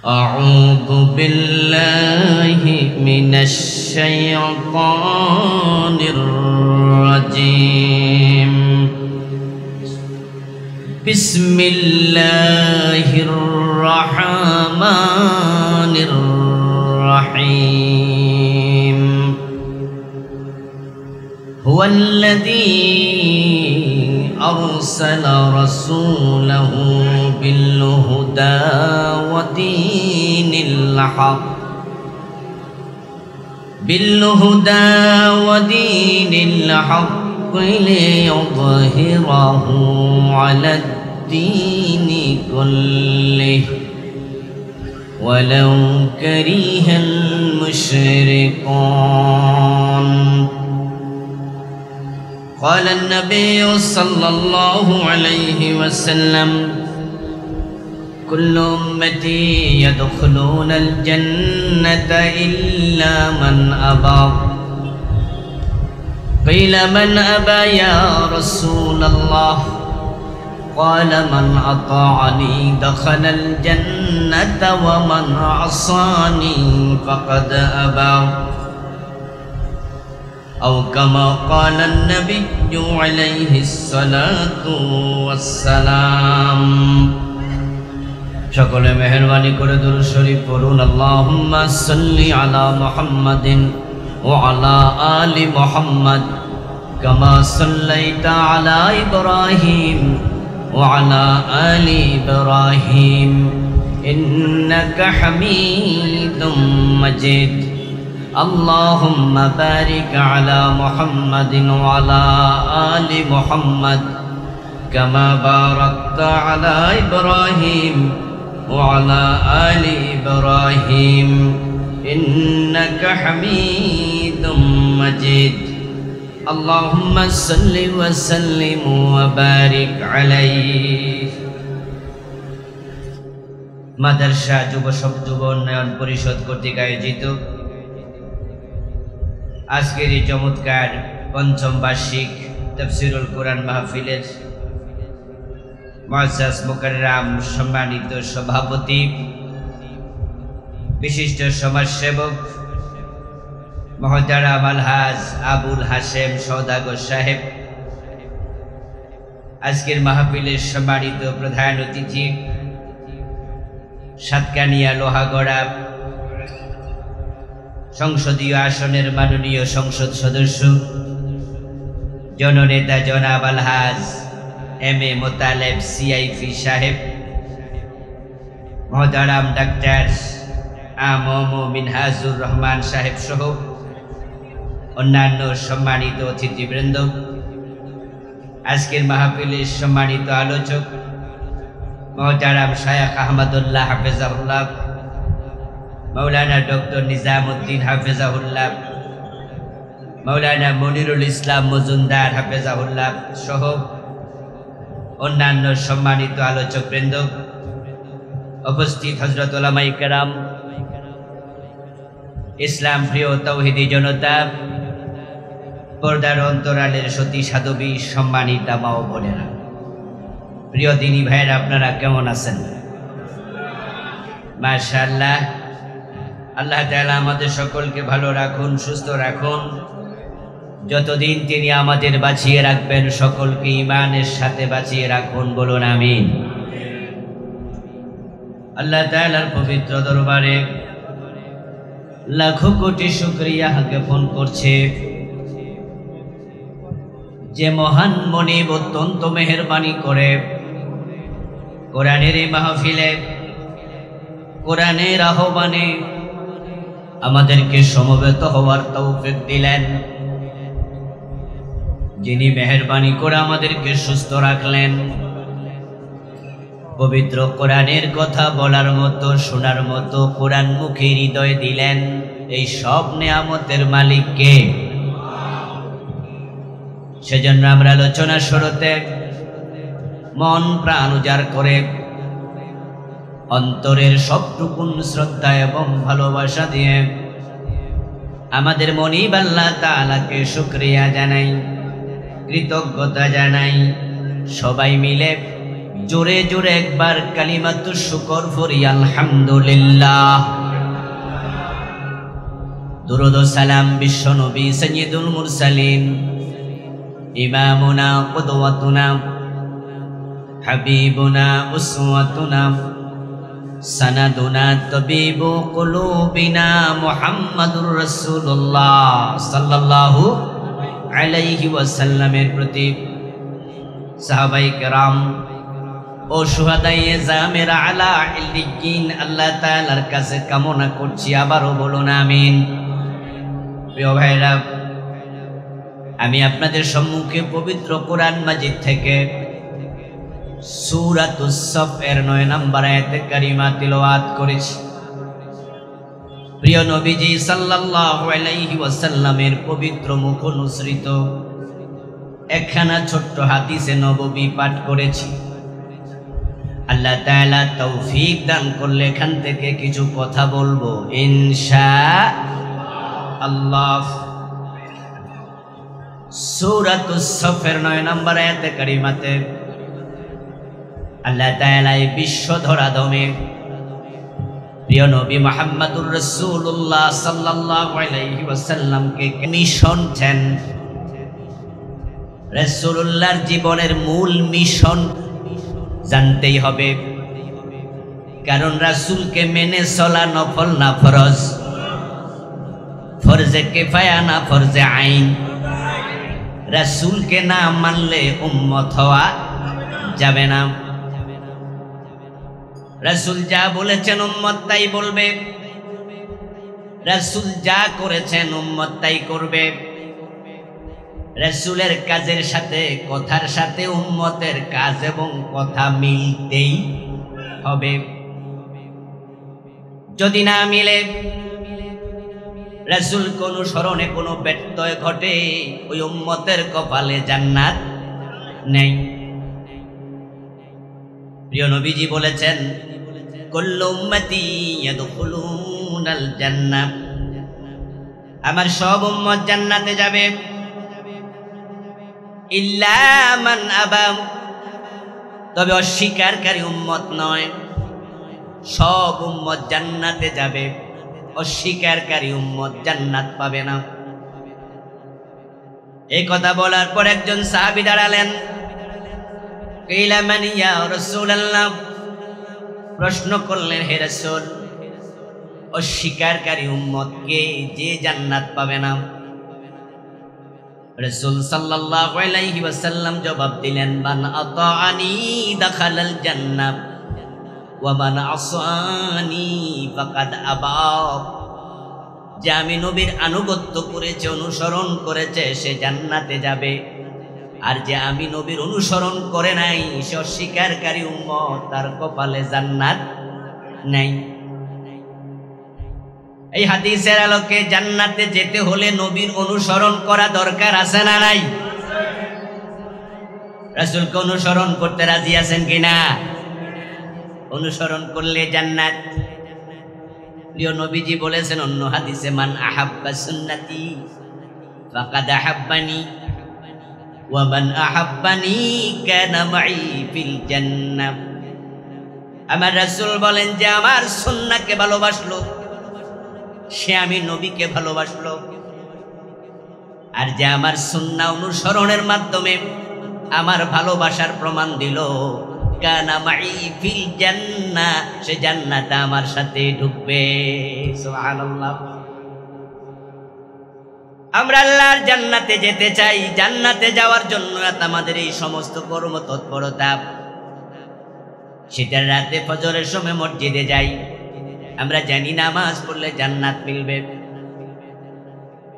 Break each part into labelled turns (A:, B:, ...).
A: أعوذ بالله من الشيطان الرجيم. بسم الله الرحمن الرحيم. هو الذي أرسل رسوله بالهدى ودين الحق ليظهره على الدين كله ولو كره المشركون. قال النبي صلى الله عليه وسلم: كل أمتي يدخلون الجنة إلا من أبى. قيل: من أبى يا رسول الله؟ قال: من أطاعني دخل الجنة ومن عصاني فقد أبى. أو كما قال النبي عليه الصلاة والسلام. সকলে মেহেরবানি করে দুরূদ শরীফ পড়ুন। আল্লাহুম্মা সাল্লি আলা মুহাম্মাদিন ওয়া আলা আলি মুহাম্মাদ কামা সাল্লাইতা আলা ইব্রাহিম ওয়া আলা আলি ইব্রাহিম ইন্নাকা হামিদুম মাজিদ। আল্লাহুম্মা বারিক আলা মুহাম্মাদিন ওয়া আলা আলি মুহাম্মাদ কামা বারাকতা আলা ইব্রাহিম وعلى آل إبراهيم إنك حميد مجيد. اللهم صل وسلم وبارك عليه. মাদ্রাসা যুব উন্নয়ন পরিষদ কর্তৃক আয়োজিত আজকের এই চমৎকার পঞ্চম বার্ষিক তাফসীরুল কোরআন মাহফিলের মুআজ্জাজ মুকাররম সম্মানিত সভাপতি, বিশিষ্ট সমাজসেবক মুহতারাম আলহাজ আবুল হাশেম সওদাগর সাহেব, আজকের মাহফিলের সম্মানিত প্রধান অতিথি সাতকানিয়া লোহাগড়া সংসদীয় আসনের মাননীয় সংসদ সদস্য জননেতা জনাব আলহাজ এম.এ. মোতালেব সিআইপি সাহেব, মহতারাম ডাক্তার আ.ম. মিনহাজুর রহমান সাহেব সহ অন্যান্য সম্মানিত অতিথিবৃন্দ, আজকের মাহফিলের সম্মানিত আলোচক মহতারাম শায়খ আহমদুল্লাহ হাফেজাহুল্লাহ, মাওলানা ডক্টর নিজামউদ্দিন হাফেজাহুল্লাহ, মাওলানা মনিরুল ইসলাম মজুমদার হাফেজাহুল্লাহ সহ অন্যান্য সম্মানিত আলোচকবৃন্দ, উপস্থিত হযরত উলামায়ে কেরাম, ইসলাম প্রিয় তাওহীদি জনতা, পর্দার অন্তরালের সতী সাধবী, সম্মানিতা মা ও বোনেরা, প্রিয় দিনী ভাইয়েরা, আপনারা কেমন আছেন? মাশাআল্লাহ। আল্লাহ তাআলা আমাদের সকলকে ভালো রাখুন, সুস্থ রাখুন। যতদিন তিনি আমাদের বাঁচিয়ে রাখবেন, সকলকে ঈমানের সাথে বাঁচিয়ে রাখুন, বলুন আমিন। আল্লাহ তাআলার পবিত্র দরবারে লাখো কোটি শুকরিয়া জ্ঞাপন করছে যে মহান মনিব অত্যন্ত মেহেরবানি করে কোরআনের এই মাহফিলে, কোরআনের আহ্বানে আমাদেরকে সমবেত হওয়ার তৌফিক দিলেন, যিনি মেহেরবানি করে আমাদেরকে সুস্থ রাখলেন, পবিত্র কোরআনের কথা বলার মতো, শোনার মতো কোরআনমুখী হৃদয় দিলেন। এই সব নেয়ামতের মালিক কে? সেজন্য আমরা আলোচনা শুরুতে মন প্রাণ উজাড় করে অন্তরের সবটুকুন শ্রদ্ধা এবং ভালোবাসা দিয়ে আমাদের মনিব আল্লাহ তাআলাকে শুকরিয়া জানাই, কৃতজ্ঞতা জানাই। সবাই মিলে জোরে জোরে একবার কালিমাতুশ শুকর পড়ি আলহামদুলিল্লাহ। দুরূদ ও সালাম বিশ্ব নবী সাইয়্যিদুল মুরসালিন ইমামুনা কুদওয়াতুনা হাবিবুনা উসওয়াতুনা সানাদুনা তাবিবু কুলুবিনা মুহাম্মাদুর রাসূলুল্লাহ সাল্লাল্লাহু আলাইহি ওয়াসাল্লামের প্রতি সাহাবায়ে কেরাম ও শুহাদায়ে জামেরা আলা ইল্লিয়িন আল্লাহ তাআলার কাছে কামনা করছি, আবারও বলুন আমিন। প্রিয় ভাইরা, আমি আপনাদের সম্মুখে পবিত্র কোরআন মাজিদ থেকে সূরাতুস সফ এর 9 নম্বর আয়াতে কারিমা তিলাওয়াত করেছি। প্রিয় নবীজি সাল্লাল্লাহু আলাইহি ওয়াসাল্লামের পবিত্র মুখ অনুসৃত একখানা ছোট্ট হাদিসে নববী পাঠ করেছি। আল্লাহ তাআলা তৌফিক দান করলে এখান থেকে কিছু কথা বলবো ইনশাআল্লাহ। সূরাতুস সফের 9 নম্বর আয়াতে কারিমাতে আল্লাহ তাআলা এই বিশ্ব ধরাধামে প্রিয় নবী মুহাম্মদুর রাসূলুল্লাহ সাল্লাল্লাহু আলাইহি ওয়াসাল্লামকে মিশন দেন। রাসূলুল্লাহর জীবনের মূল মিশন জানতেই হবে, কারণ রাসূলকে মেনে চলা নফল না ফরজ, ফরজে কিফায়া না ফরজে আইন। রাসূলকে না মানলে উম্মত হওয়া যাবে না। রাসূল যা বলেছেন উম্মত তাই বলবে, রাসূল যা করেছেন উম্মত তাই করবে। রাসূলের কাজের সাথে কথার সাথে উম্মতের কাজ এবং কথা মিলতেই হবে। যদি না মিলে, রাসূলকে অনুসরণে কোনো ব্যত্যয় ঘটে, ওই উম্মতের কপালে জান্নাত নেই। প্রিয় নবীজি বলেছেন, কুল্লু উম্মতি ইয়াদখুলুনাল জান্নাহ, আমার সব উম্মত জান্নাতে যাবে, ইল্লা মান আবা, তবে অস্বীকারী উম্মত নয়। সব উম্মত জান্নাতে যাবে, অস্বীকারী উম্মত জান্নাত পাবে না। এই কথা বলার পর একজন সাহাবী দাঁড়ালেন। কিলা মান ইয়া রাসূলুল্লাহ, প্রশ্ন করলেন, হে রাসূল, অস্বীকারী উম্মত কে যে জান্নাত পাবে না? রাসূল সাল্লাল্লাহু আলাইহি ওয়াসাল্লাম জবাব দিলেন, মান আতাআনি দাখালাল জান্নাহ ওয়া মান আসানি ফাকাদ আবা। যে আমি নবীর আনুগত্য করেছে, অনুসরণ করেছে, সে জান্নাতে যাবে। আর যে আমি নবীর অনুসরণ করে নাই, সে অস্বীকারী উম্মত, তার কপালে জান্নাত নাই। এই হাদিসের আলোকে জান্নাতে যেতে হলে নবীর অনুসরণ করা দরকার আছে না নাই? রাসূলকে অনুসরণ করতে রাজি আছেন কিনা? অনুসরণ করলে জান্নাত। প্রিয় নবীজি বলেছেন অন্য হাদিসে, মান আহাব্বা সুন্নতি ফাকাদ আহাব্বানি ওয়া মান আহাব্বানি কানা মাই ফিল জান্নাহ। আমার রাসূল বলেন, যে আমার সুন্নাহকে ভালোবাসলো, সে আমি নবীকে ভালোবাসলো। আর যে আমার সুন্নাহ অনুসরণের মাধ্যমে আমার ভালোবাসার প্রমাণ দিল, কানা মাই ফিল জান্নাহ, সে জান্নাতে আমার সাথে ঢুকবে। সুবহানাল্লাহ। আমরা আল্লাহর জান্নাতে যেতে চাই। জান্নাতে যাওয়ার জন্য আমাদের এই সমস্ত কর্ম তৎপরতা। শীতের রাতে ফজরের সময় মসজিদে যাই, আমরা জানি নামাজ পড়লে জান্নাত মিলবে।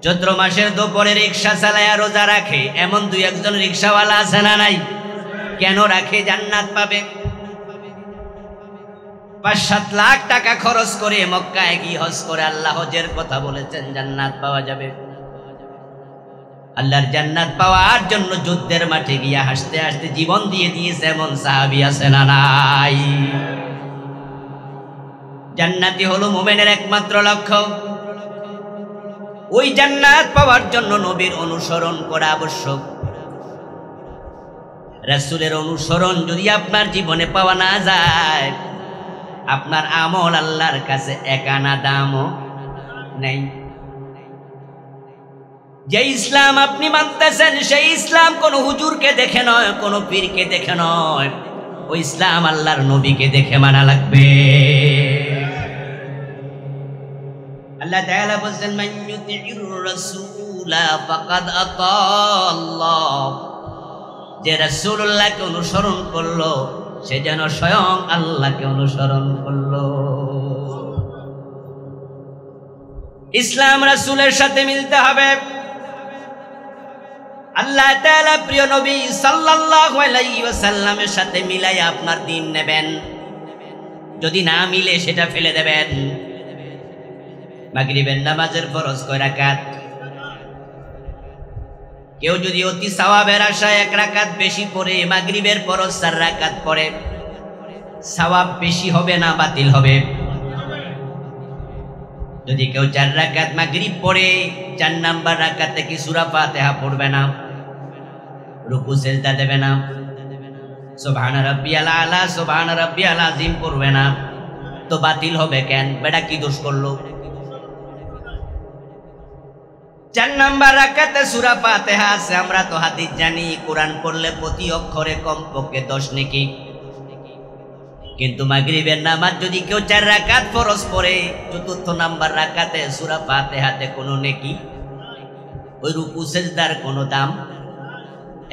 A: চৈত্র মাসের দুপুরে রিক্সা চালায়া রোজা রাখে, এমন দুই একজন রিক্সাওয়ালা আছে না নাই? কেন রাখে? জান্নাত পাবে। ৫-৭ লাখ টাকা খরচ করে মক্কায় গিয়ে হজ করে আল্লাহ হজের কথা বলেছেন, জান্নাত পাওয়া যাবে। আল্লাহর জান্নাত পাওয়ার জন্য যুদ্ধের মাঠে গিয়া হাসতে হাসতে জীবন দিয়ে দিয়েছে এমন সাহাবী আছে না নাই? জান্নাতি হলো মুমিনের একমাত্র লক্ষ্য। ওই জান্নাত পাওয়ার জন্য নবীর অনুসরণ করা আবশ্যক। রাসূলের অনুসরণ যদি আপনার জীবনে পাওয়া না যায়, আপনার আমল আল্লাহর কাছে এক আনা দামও নেই। যে ইসলাম আপনি মানতেছেন সেই ইসলাম কোন হুজুরকে দেখে নয়, কোন পীরকে দেখে নয়, ওই ইসলাম আল্লাহর নবীকে দেখে মানা লাগবে। আল্লাহ তাআলা বলেন, মান ইউতিউর রাসূলা ফাকাদ আতাআল্লাহ। যে রাসূলুল্লাহকে অনুসরণ করলো সে যেন স্বয়ং আল্লাহকে অনুসরণ করলো। ইসলাম রাসূলের সাথে মিলতে হবে। আল্লাহ তাআলা প্রিয় নবী সাল্লাল্লাহু আলাইহি ওয়াসাল্লামের সাথে মিলাই আপনার দিন নেবেন, যদি না মিলে সেটা ফেলে দেবেন। মাগরিবের নামাজের ফরজ কয় রাকাত, কেউ যদি অতি সওয়াবের আশায় এক রাকাত বেশি পড়ে মাগরিবের ফরজ 4 রাকাত পড়ে, সওয়াব বেশি হবে না বাতিল হবে? যদি কেউ 4 রাকাত মাগরিব পড়ে 4 নাম্বার রাকাতে কি সূরা ফাতিহা পড়বে না, রুকু সিজদা দেবে না, সুবহান রাব্বিয়াল আলা সুবহান রাব্বিয়াল আযীম পড়বে না, তো বাতিল হবে কেন? বেটা কি দোষ করলো? 4 নাম্বার রাকাতে সূরা ফাতিহা আছে, আমরা তো হাদিস জানি, কোরআন পড়লে প্রতি অক্ষরে কমপক্ষে 10 নেকি। কিন্তু মাগরিবের নামাজ যদি কেউ 4 রাকাত ফরজ পড়ে, 4র্থ নাম্বার রাকাতে সূরা ফাতিহাতে কোনো নেকি, ওই রুকু সিজদার কোনো দাম।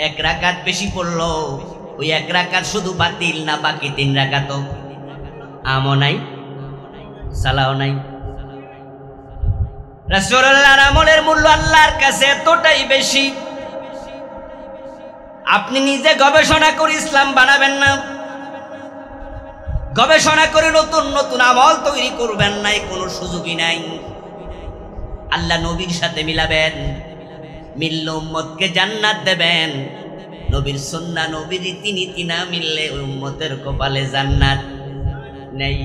A: 1 রাকাত বেশি পড়লো, ওই 1 রাকাত শুধু বাতিল না, বাকি 3 রাকাতও আমও নাই, সালাও নাই। রাসূলুল্লাহর আমলের মূল্য আল্লাহর কাছে এতটাই বেশি, আপনি নিজে গবেষণা করে ইসলাম বানাবেন না, গবেষণা করে নতুন নতুন আমল তৈরি করবেন না, কোনো সুযোগই নাই। আল্লাহ নবীর সাথে মিলাবেন, মিললে উম্মতকে জান্নাত দেবেন। নবীর সুন্নাহ নবীর রীতিনীতি না মিললে উম্মতের কপালে জান্নাত নেই।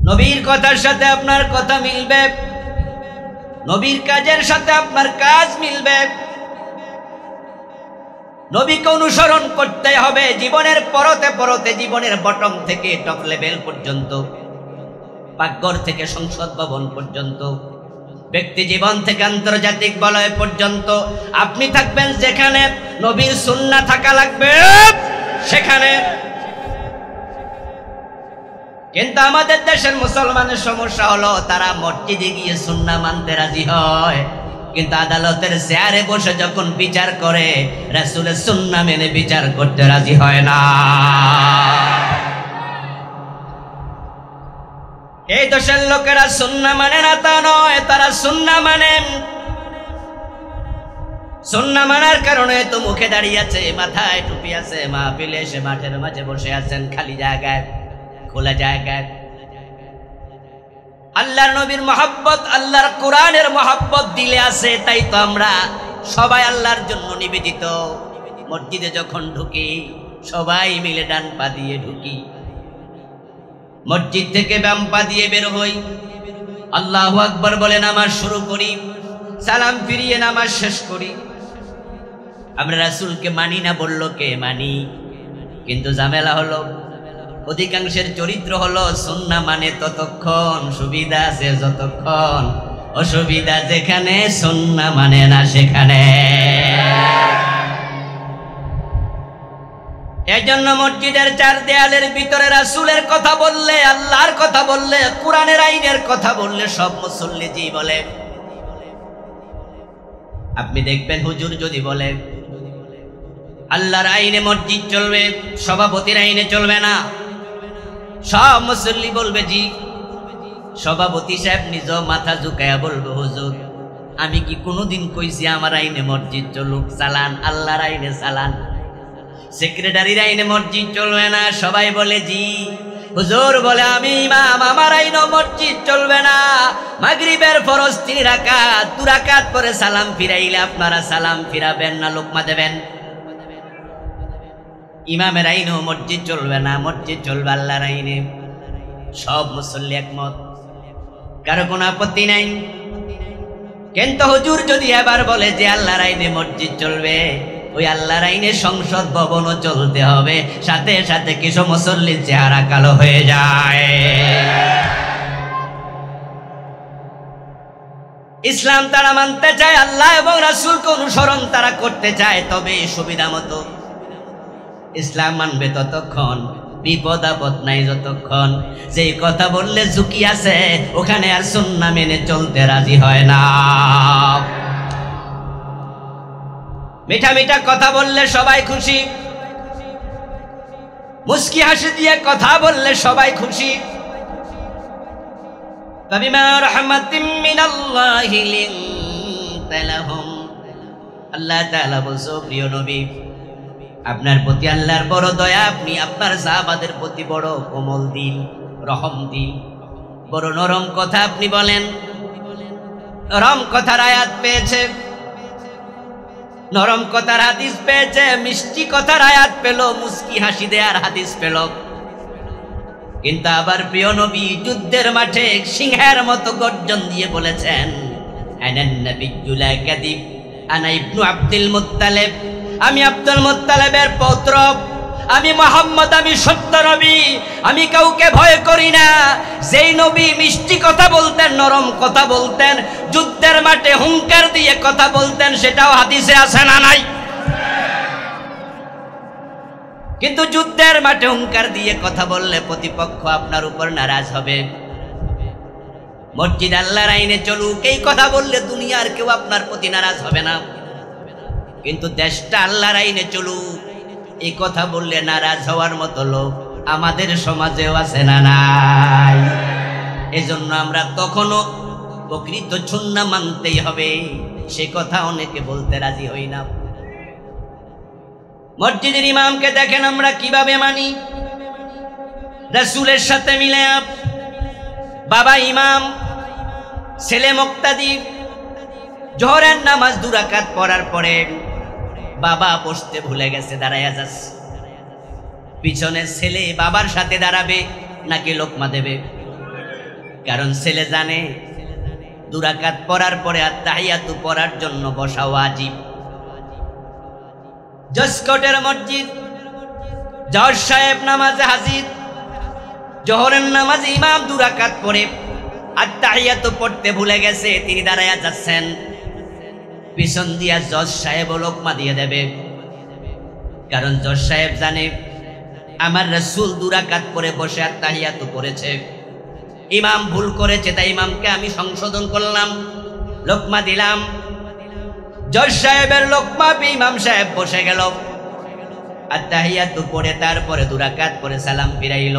A: নবীর কথার সাথে আপনার কথা মিলবে, নবীর কাজের সাথে আপনার কাজ মিলবে। নবীকে অনুসরণ করতে হবে জীবনের পরতে পরতে, জীবনের বটম থেকে টপ লেভেল পর্যন্ত, পাকঘর থেকে সংসদ ভবন পর্যন্ত, ব্যক্তি জীবন থেকে আন্তর্জাতিক বলয় পর্যন্ত আপনি থাকবেন যেখানে নবীর সুন্নাহ থাকা লাগবে সেখানে। কিন্তু আমাদের দেশের মুসলমানের সমস্যা হলো তারা মসজিদে গিয়ে সুন্নাহ মানতে রাজি হয়, কিন্তু আদালতের চেয়ারে বসে যখন বিচার করে রাসূলের সুন্নাহ মেনে বিচার করতে রাজি হয় না। এই দেশের লোকেরা সুন্নাহ মানে না তা নয়, তারা সুন্নাহ মানে। সুন্নাহ মানার কারণে তো মুখে দাঁড়িয়ে আছে, মাথায় টুপি আছে, মাহফিলে এসে মাঠের মাঝে বসে আছেন খালি জায়গায়, খোলা জায়গায়। আল্লাহর নবীর মহব্বত, আল্লাহর কোরআনের মহব্বত দিলে আছে, তাই তো আমরা সবাই আল্লাহর জন্য নিবেদিত। মসজিদে যখন ঢুকি সবাই মিলে ডান পা দিয়ে ঢুকি, মসজিদ থেকে বাম পা দিয়ে বের হই, আল্লাহু আকবার বলে নামাজ শুরু করি, সালাম ফিরিয়ে নামাজ শেষ করি। আমরা রাসূলকে মানি না বললো কে? মানি। কিন্তু ঝামেলা হলো অধিকাংশের চরিত্র হলো সুন্নাহ মানে ততক্ষণ, সুবিধা আছে যতক্ষণ, অসুবিধা যেখানে, সুন্নাহ মানে না সেখানে। এজন্য মসজিদের 4 দেয়ালের ভিতরে রাসূলের কথা বললে, আল্লাহর কথা বললে, কোরআনের আইনের কথা বললে সব মুসল্লি জি বলে। আপনি দেখবেন হুজুর যদি বলে আল্লাহর আইনে মসজিদ চলবে, সভাপতির আইনে চলবে না, সব মুসল্লি বলবে জি। সভাপতি সাহেব নিজ মাথা ঝুঁকায়া বলবে হুজুর আমি কি কোনোদিন কইছি আমার আইনে মসজিদ চলুক? চালান, আল্লাহর আইনে চালান। সেক্রেটারির আইনে মসজিদ চলবে না, সবাই বলে জি। হুজুর বলে আমি ইমাম, আমার আইনে মসজিদ চলবে না। মাগরিবের ফরজ 3 রাকাত, 2 রাকাত পরে সালাম ফিরাইলে আপনারা সালাম ফিরাবেন না, লোকমা দেবেন। ইমামের আইনেও মসজিদ চলবে না, মসজিদ চলবে আল্লাহর আইনে। সব মুসল্লি একমত, কারো কোনো আপত্তি নাই। কিন্তু হুজুর যদি এবার বলে যে আল্লাহর আইনে মসজিদ চলবে, ওই আল্লাহর আইনে সংসদ ভবনও চলতে হবে, সাথে সাথে কিছু মুসল্লির চেহারা কালো হয়ে যায়। ইসলাম তারা মানতে চায়, আল্লাহ এবং রাসূলকে অনুসরণ তারা করতে চায়, তবে সুবিধা মতো। ইসলাম মানবে ততক্ষণ, বিপদ আপদ নাই যতক্ষণ। যেই কথা বললে ঝুঁকি আছে ওখানে আর সুন্নাহ মেনে চলতে রাজি হয় না। মিঠা মিঠা কথা বললে সবাই খুশি, মুস্কি হাসি দিয়ে কথা বললে সবাই খুশি। ফাবিমা রাহমাতিম মিনাল্লাহি লিনতা লাহুম, আল্লাহ তাআলা বলছো প্রিয় নবী আপনার প্রতি আল্লাহর বড় দয়া, আপনি আপনার সাহাবাদের প্রতি বড় কোমল দিল, রহম দিল, বড় নরম কথা আপনি বলেন। নরম কথার আয়াত পেয়েছে, নরম কথার হাদিস পেয়েছে, মিষ্টি কথার আয়াত পেল, মুস্কি হাসি দেয়ার হাদিস পেল। কিন্তু আবার প্রিয় নবী যুদ্ধের মাঠে সিংহের মতো গর্জন দিয়ে বলেছেন, আনান নাবিয়্যু লা কাযিব, আনা ইবনু আব্দুল মুত্তালিব, আমি আব্দুল মুত্তালিবের পুত্র, আমি মুহাম্মদ, আমি সত্য নবী, আমি কাউকে ভয় করি না। যেই নবী মিষ্টি কথা বলতেন, নরম কথা বলতেন, যুদ্ধের মাঠে হুঙ্কার দিয়ে কথা বলতেন, সেটাও হাদিসে আছে না নাই? কিন্তু যুদ্ধের মাঠে হুঙ্কার দিয়ে কথা বললে প্রতিপক্ষ আপনার উপর নারাজ হবে। মসজিদ আল্লাহর আইনে চলুক, এই কথা বললে দুনিয়ার কেউ আপনার প্রতি নারাজ হবে না। কিন্তু দেশটা আল্লাহর আইনে চলুক, এই কথা বললে নারাজ হওয়ার মতো লোক আমাদের সমাজেও আছে না নাই? এজন্য আমরা তখনও প্রকৃত সুন্নাহ মানতেই হবে, সে কথা অনেকে বলতে রাজি হই না। মসজিদের ইমামকে দেখেন আমরা কিভাবে মানি, রাসূলের সাথে মিলে। বাবা ইমাম, ছেলে মুক্তাদি, জোহরের নামাজ 2 রাকাত পড়ার পরে বাবা বসতে ভুলে গেছে, দাঁড়ায়া যাচ্ছে। পিছনে ছেলে বাবার সাথে দাঁড়াবে নাকি লোকমা দেবে? কারণ ছেলে জানে 2 রাকাত পড়ার পরে আত্তাহিয়াতু পড়ার জন্য বসা ওয়াজিব। জসকোটের মসজিদ, জজ সাহেব নামাজে হাজির, জোহরের নামাজ ইমাম 2 রাকাত পড়ে আত্তাহিয়াতু পড়তে ভুলে গেছে, তিনি দাঁড়ায়া যাচ্ছেন। পিছন দিয়া জজ সাহেব লোকমা দিয়ে দেবে, কারণ জজ সাহেব জানে আমার রাসূল 2 রাকাত পরে বসে আত্তাহিয়াতু পড়েছে, ইমাম ভুল করেছে, তাই ইমামকে আমি সংশোধন করলাম, লোকমা দিলাম। জজ সাহেবের লোকমা পেয়ে ইমাম সাহেব বসে গেল, আত্তাহিয়াতু পড়ে তারপরে 2 রাকাত পরে সালাম ফিরাইল।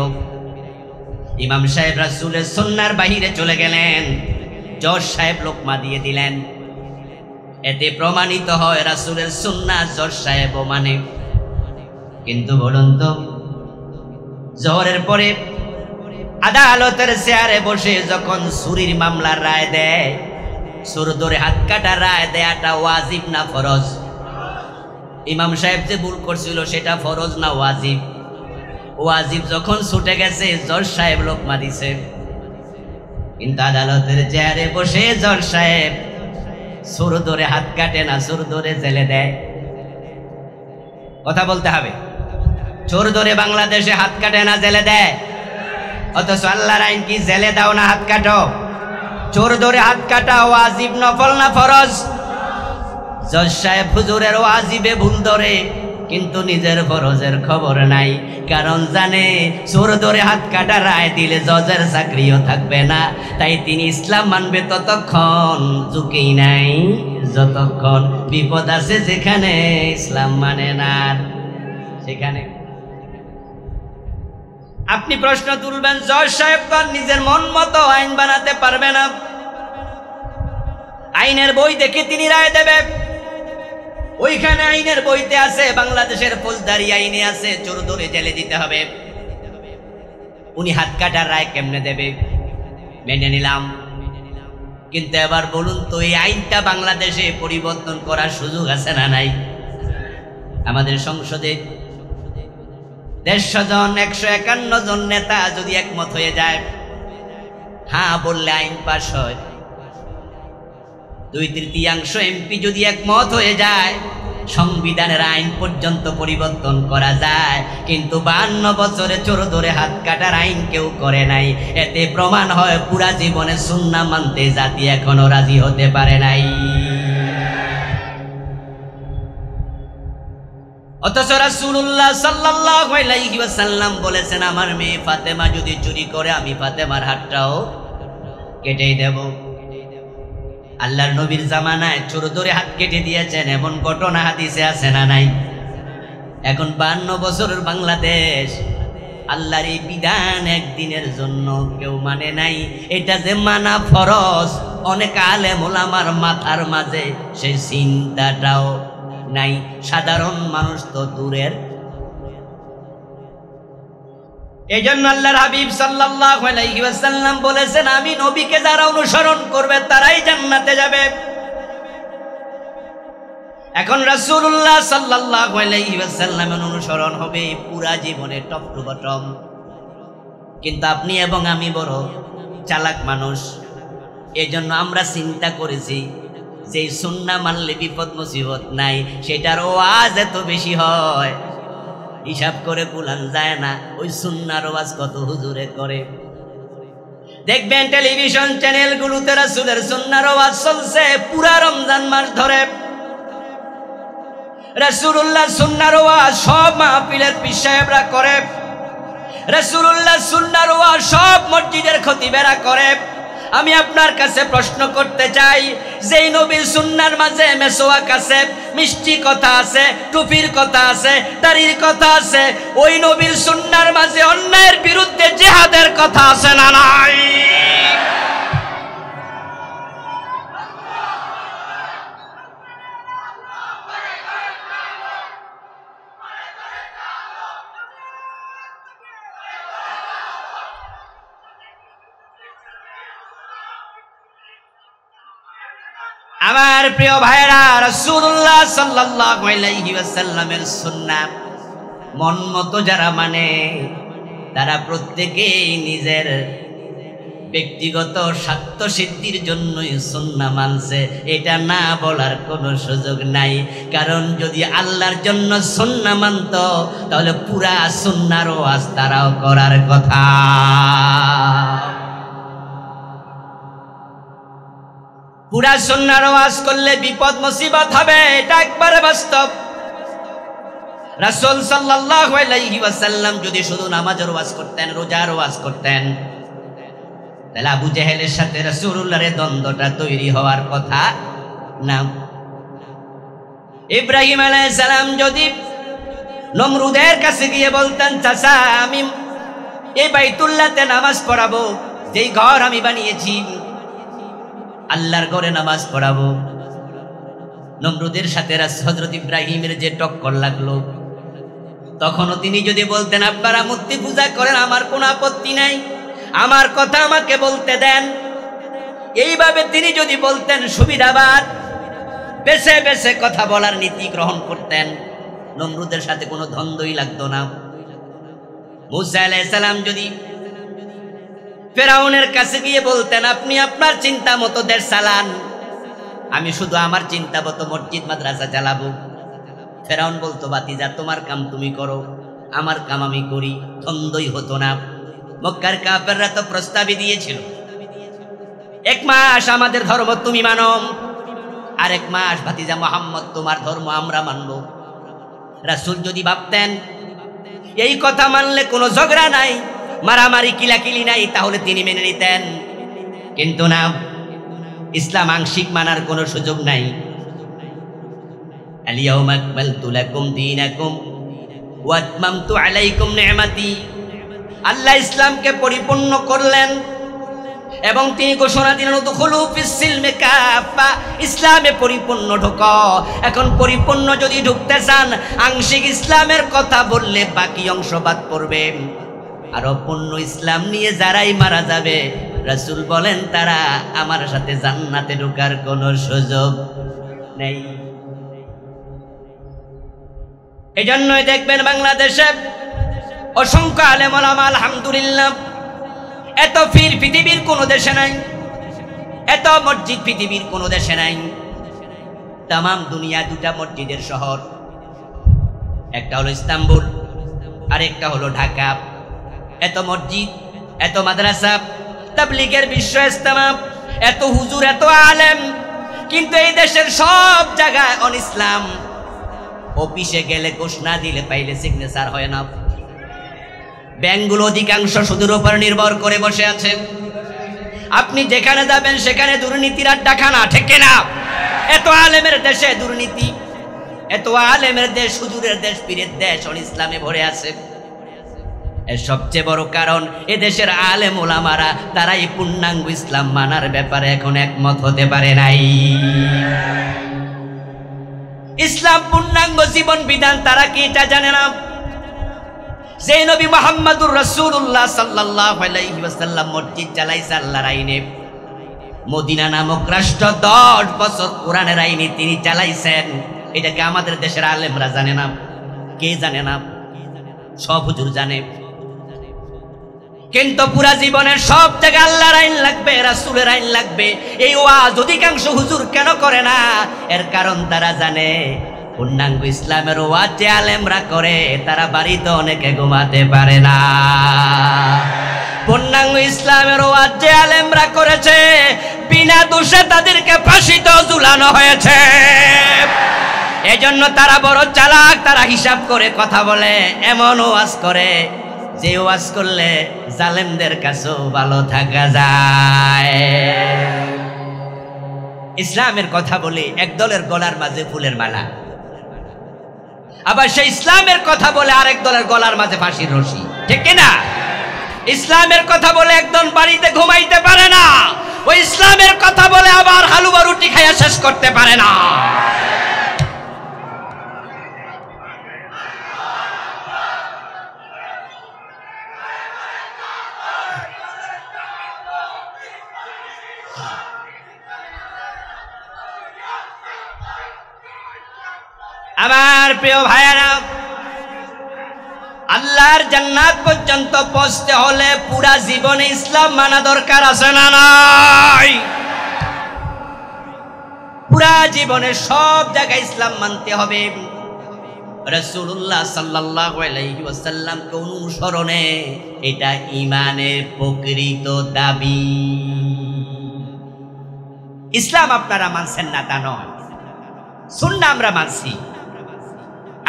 A: ইমাম সাহেব রাসূলের সুন্নাহর বাহিরে চলে গেলেন, জজ সাহেব লোকমা দিয়ে দিলেন। এতে প্রমাণিত হয় রাসূলের সুন্নাহ জজ সাহেবও মানে। কিন্তু বলুন তো, জোহরের পরে আদালতের চেয়ারে বসে যখন চুরির মামলার রায় দেয়, চোর ধরে হাত কাটা রায় দেয়াটা ওয়াজিব না ফরজ? ইমাম সাহেব যে ভুল করছিল সেটা ফরজ না ওয়াজিব? ওয়াজিব যখন ছুটে গেছে, জজ সাহেব লোকমা দিছে। কিন্তু আদালতের চেয়ারে বসে জজ সাহেব চোর ধরে হাত কাটে না, চোর ধরে জেলে দেয়। কথা বলতে হবে, চোর ধরে বাংলাদেশে হাত কাটে না, জেলে দেয়। অথচ আল্লাহর আইন কি জেলে দাও না হাত কাটো? চোর ধরে হাত কাটা ওয়াজিব নফল না ফরজ? জজ সাহেব হুজুরের ওয়াজিবে ভুল ধরে, কিন্তু নিজের ফরজের খবর নাই, কারণ জানে চোর ধরে হাত কাটা রায় দিলে জজের চাকরিও থাকবে না। তাই তিনি ইসলাম মানবে ততক্ষণ, ঝুঁকি নাই যতক্ষণ। বিপদ আছে যেখানে, ইসলাম মানে না সেখানে। আপনি প্রশ্ন তুলবেন, জজ সাহেব তো নিজের মন মতো আইন বানাতে পারবে না, আইনের বই দেখে তিনি রায় দেবে। ওইখানে আইনের বইতে আছে, বাংলাদেশের ফৌজদারি আইনে আছে চোর ধরে জেলে দিতে হবে। উনি হাত কাটার রায় কেমনে দেবে? মেনে নিলাম, কিন্তু এবার বলুন তো, এই আইনটা বাংলাদেশে পরিবর্তন করার সুযোগ আছে না নাই? আমাদের সংসদে 150 জন 151 জন নেতা যদি একমত হয়ে যায়, হ্যাঁ বললে আইন পাস হয়। 2/3 এমপি যদি একমত হয়ে যায়, সংবিধানের আইন পর্যন্ত পরিবর্তন করা যায়, কিন্তু 52 বছরে চোর ধরে হাত কাটার আইন কেউ করে নাই। এতে প্রমাণ হয় পুরা জীবনে সুন্নাহ মানতে জাতি এখনো রাজি হতে পারে নাই। অথচ রাসূলুল্লাহ সাল্লাল্লাহু আলাইহি ওয়াসাল্লাম বলেছেন, আমার মেয়ে ফাতেমা যদি চুরি করে আমি ফাতেমার হাতটাও কেটে দেব। আল্লাহর নবীর জামানায় চোর ধরে হাত কেটে দিয়েছেন, এমন ঘটনা হাদিসে আছে না নাই? এখন 52 বছরের বাংলাদেশ, আল্লাহর এই বিধান একদিনের জন্য কেউ মানে নাই। এটা যে মানা ফরজ, অনেক আলেম ওলামার মাথার মাঝে সেই চিন্তাটাও নাই। সাধারণ মানুষ তো দূরের। এই জন্য আল্লাহর হাবিব সাল্লাল্লাহু আলাইহি ওয়াসাল্লাম বলেছেন, আমি নবীকে যারা অনুসরণ করবে তারাই জান্নাতে যাবে। এখন রাসূলুল্লাহ সাল্লাল্লাহু আলাইহি ওয়াসাল্লামের অনুসরণ হবে পুরা জীবনে টপ টু বটম। কিন্তু আপনি এবং আমি বড় চালাক মানুষ, এজন্য আমরা চিন্তা করেছি যে সুন্নাহ মানলে বিপদ মুসিবত নাই, সেটার ওয়াজ এত বেশি হয় হিসাব করে কুলান যায় না। ওই সুন্নাহর ওয়াজ কত হুজুরে করে। দেখবেন টেলিভিশন চ্যানেলগুলোতে রাসূলের সুন্নাহর ওয়াজ চলছে পুরা রমজান মাস ধরে। রাসূলুল্লাহ সুন্নাহর ওয়াজ সব মাহফিলের পীর সাহেবরা করে, রাসূলুল্লাহ সুন্নাহর ওয়াজ সব মসজিদের খতিবেরা করে। আমি আপনার কাছে প্রশ্ন করতে চাই, যেই নবীর সুন্নাহর মাঝে মেসওয়াক আছে, মিষ্টি কথা আছে, টুপির কথা আছে, দাড়ির কথা আছে, ওই নবীর সুন্নাহর মাঝে অন্যায়ের বিরুদ্ধে জিহাদের কথা আছে না নাই? আমার প্রিয় ভাইরা, রাসূলুল্লাহ সাল্লাল্লাহু আলাইহি ওয়াসাল্লামের সুন্নাহ মন মতো যারা মানে, তারা প্রত্যেকেই নিজের ব্যক্তিগত স্বার্থ সিদ্ধির জন্যই সুন্নাহ মানছে, এটা না বলার কোনো সুযোগ নাই। কারণ যদি আল্লাহর জন্য সুন্নাহ মানত তাহলে পুরা সুন্নাহর ওয়াজ তারাও করার কথা। পুরা সুন্নাহর ওয়াজ করলে বিপদ মুসিবত হবে, এটা একবারে বাস্তব। রাসূল সাল্লাল্লাহু আলাইহি ওয়াসাল্লাম যদি শুধু নামাজের ওয়াজ করতেন, রোজার ওয়াজ করতেন, তাহলে আবু জেহেলের সাথে রাসূলুল্লাহর দ্বন্দ্বটা তৈরি হওয়ার কথা না। ইব্রাহিম আলাইহিস সালাম যদি নমরুদের কাছে গিয়ে বলতেন, চাচা আমি এই বাইতুল্লাহতে নামাজ পড়াবো, যেই ঘর আমি বানিয়েছি আল্লাহর ঘরে নামাজ পড়াবো, নমরুদের সাথে হযরত ইব্রাহিমের যে টক্কর লাগলো, তখনও তিনি যদি বলতেন আপনারা মূর্তি পূজা করেন, আমার কোনো আপত্তি নাই, আমার কথা আমাকে বলতে দেন, এইভাবে তিনি যদি বলতেন সুবিধাবাদ, বেছে বেছে কথা বলার নীতি গ্রহণ করতেন, নমরুদের সাথে কোনো দ্বন্দ্বই লাগতো না। মুসা আলাইহিস সালাম যদি ফেরাউনের কাছে গিয়ে বলতেন আপনি আপনার চিন্তা মতো দেশ চালান, আমি শুধু আমার চিন্তা মতো মসজিদ মাদ্রাসা চালাবো, ফেরাউন বলতো বাতিজা তোমার কাম তুমি করো, আমার কাম আমি করি, দ্বন্দ্বই হতো না। মক্কার কাফেররা তো প্রস্তাবই দিয়েছিল, 1 মাস আমাদের ধর্ম তুমি মানো, আর 1 মাস ভাতিজা মুহাম্মদ তোমার ধর্ম আমরা মানব। রাসূল যদি ভাবতেন এই কথা মানলে কোনো ঝগড়া নাই, মারামারি কিলাকিলি নাই, তাহলে তিনি মেনে নিতেন। কিন্তু না, ইসলাম আংশিক মানার কোনো সুযোগ নাই। আল-ইয়াওমা আকমালতু লাকুম দীনাকুম ওয়া আতমামতু আলাইকুম নি'মাতি। আল্লাহ ইসলামকে পরিপূর্ণ করলেন এবং তিনি ঘোষণা দিলেন উদখুলু ফিস-সিলমি কাফা, ইসলামে পরিপূর্ণ ঢোকো। এখন পরিপূর্ণ যদি ঢুকতে চান, আংশিক ইসলামের কথা বললে বাকি অংশ বাদ পড়বে। আর পূর্ণ ইসলাম নিয়ে যারাই মারা যাবে, রাসূল বলেন তারা আমার সাথে জান্নাতে ঢোকার কোনো সুযোগ নেই। এজন্যই দেখবেন বাংলাদেশে অসংখ্য আলেম ওলামা আলহামদুলিল্লাহ, এত পীর পৃথিবীর কোনো দেশে নাই, এত মসজিদ পৃথিবীর কোনো দেশে নাই। তামাম দুনিয়া দুটা মসজিদের শহর, একটা হলো ইস্তাম্বুল আর একটা হলো ঢাকা। এত মসজিদ, এত মাদ্রাসা, তাবলীগের বিশ্ব ইস্তেমা, এত হুজুর, এত আলেম, কিন্তু এই দেশের সব জায়গায় অন ইসলাম। অফিসে গেলে ঘোষণা দিলে পাইলে সিগনেচার হয় না। ব্যাংকগুলো অধিকাংশ সুদের উপর নির্ভর করে বসে আছে। আপনি যেখানে যাবেন সেখানে দুর্নীতির আড্ডাখানা, ঠিক কিনা? এত আলেমের দেশে দুর্নীতি, এত আলেমের দেশ, হুজুরের দেশ, পীরের দেশ অন ইসলামে ভরে আছে। এর সবচেয়ে বড় কারণ এদেশের আলেম ওলামারা তারাই পূর্ণাঙ্গ ইসলাম মানার ব্যাপারে এখন একমত হতে পারে নাই। ইসলাম পূর্ণাঙ্গ জীবন বিধান তারা কি এটা জানে না? যে নবী মুহাম্মদুর রাসূলুল্লাহ সাল্লাল্লাহু আলাইহি ওয়াসাল্লাম মসজিদ চালাইছে আল্লাহর আইনে, মদিনা নামক রাষ্ট্র 10 বছর কোরআনের আইনে তিনি চালাইছেন, এটাকে আমাদের দেশের আলেমরা জানে না। কে জানে না? সব হুজুর জানে। কিন্তু পুরা জীবনের সব জায়গায় আল্লাহর আইন লাগবে, রাসূলের আইন লাগবে, এই ওয়াজ অধিকাংশ হুজুর কেন করে না? এর কারণ তারা জানে পূর্ণাঙ্গ ইসলামের ওয়াজ যে আলেমরা করে তারা বাড়িতে অনেকে ঘুমাতে পারে না। পূর্ণাঙ্গ ইসলামের ওয়াজ যে আলেমরা করেছে বিনা দোষে তাদেরকে ফাঁসিতে ঝুলানো হয়েছে। এজন্য তারা বড় চালাক, তারা হিসাব করে কথা বলে, এমন ওয়াজ করে যে ওয়াজ করলে জালেমদের কাছেও ভালো থাকা যায়। ইসলামের কথা বলে এক দলের গলার মাঝে ফুলের মালা, আবার সেই ইসলামের কথা বলে আরেক দলের গলার মাঝে ফাঁসির রশি, ঠিক কিনা? ইসলামের কথা বলে একদম বাড়িতে ঘুমাইতে পারে না, ওই ইসলামের কথা বলে আবার হালুয়া রুটি খাইয়া শেষ করতে পারে না। আমার প্রিয় ভাইয়েরা, আল্লাহর জান্নাত পর্যন্ত পৌঁছতে হলে পুরা জীবনে ইসলাম মানা দরকার আছে না নাই? পুরা জীবনে সব জায়গায় ইসলাম মানতে হবে। রাসূলুল্লাহ সাল্লাল্লাহু আলাইহি ওয়াসাল্লামকে অনুসরণে এটা ঈমানের প্রকৃত দাবি। ইসলাম আপনারা মানছেন না তা নয়, সুন্নাহ আমরা মানছি।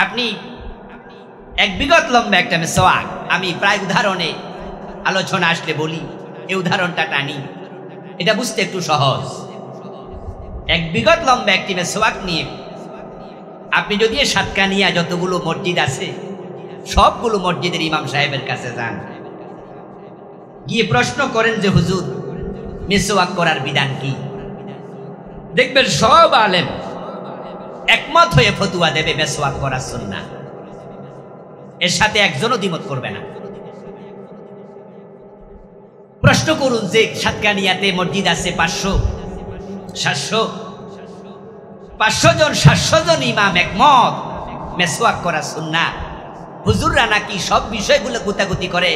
A: আপনি এক বিগত লম্বা একটা মেসওয়াক, আমি প্রায় উদাহরণে আলোচনা আসলে বলি, এই উদাহরণটা টানি, এটা বুঝতে একটু সহজ। এক বিগত লম্বা একটি মেসওয়াক নিয়ে আপনি যদি সাতকানিয়া যতগুলো মসজিদ আছে সবগুলো মসজিদের ইমাম সাহেবের কাছে যান, গিয়ে প্রশ্ন করেন যে হুজুর মেসওয়াক করার বিধান কি? দেখবেন সব আলেম একমত হয়ে ফতুয়া দেবে মেসওয়াক করা সুন্নাহ, এর সাথে একজনও দ্বিমত করবে না। প্রশ্ন করুন যে সাতকানিয়াতে মসজিদ আছে 500, 700, 500 জন 700 জন ইমাম একমত মেসওয়াক করা সুন্নাহ। হুজুররা নাকি সব বিষয়গুলো গুতাগুতি করে,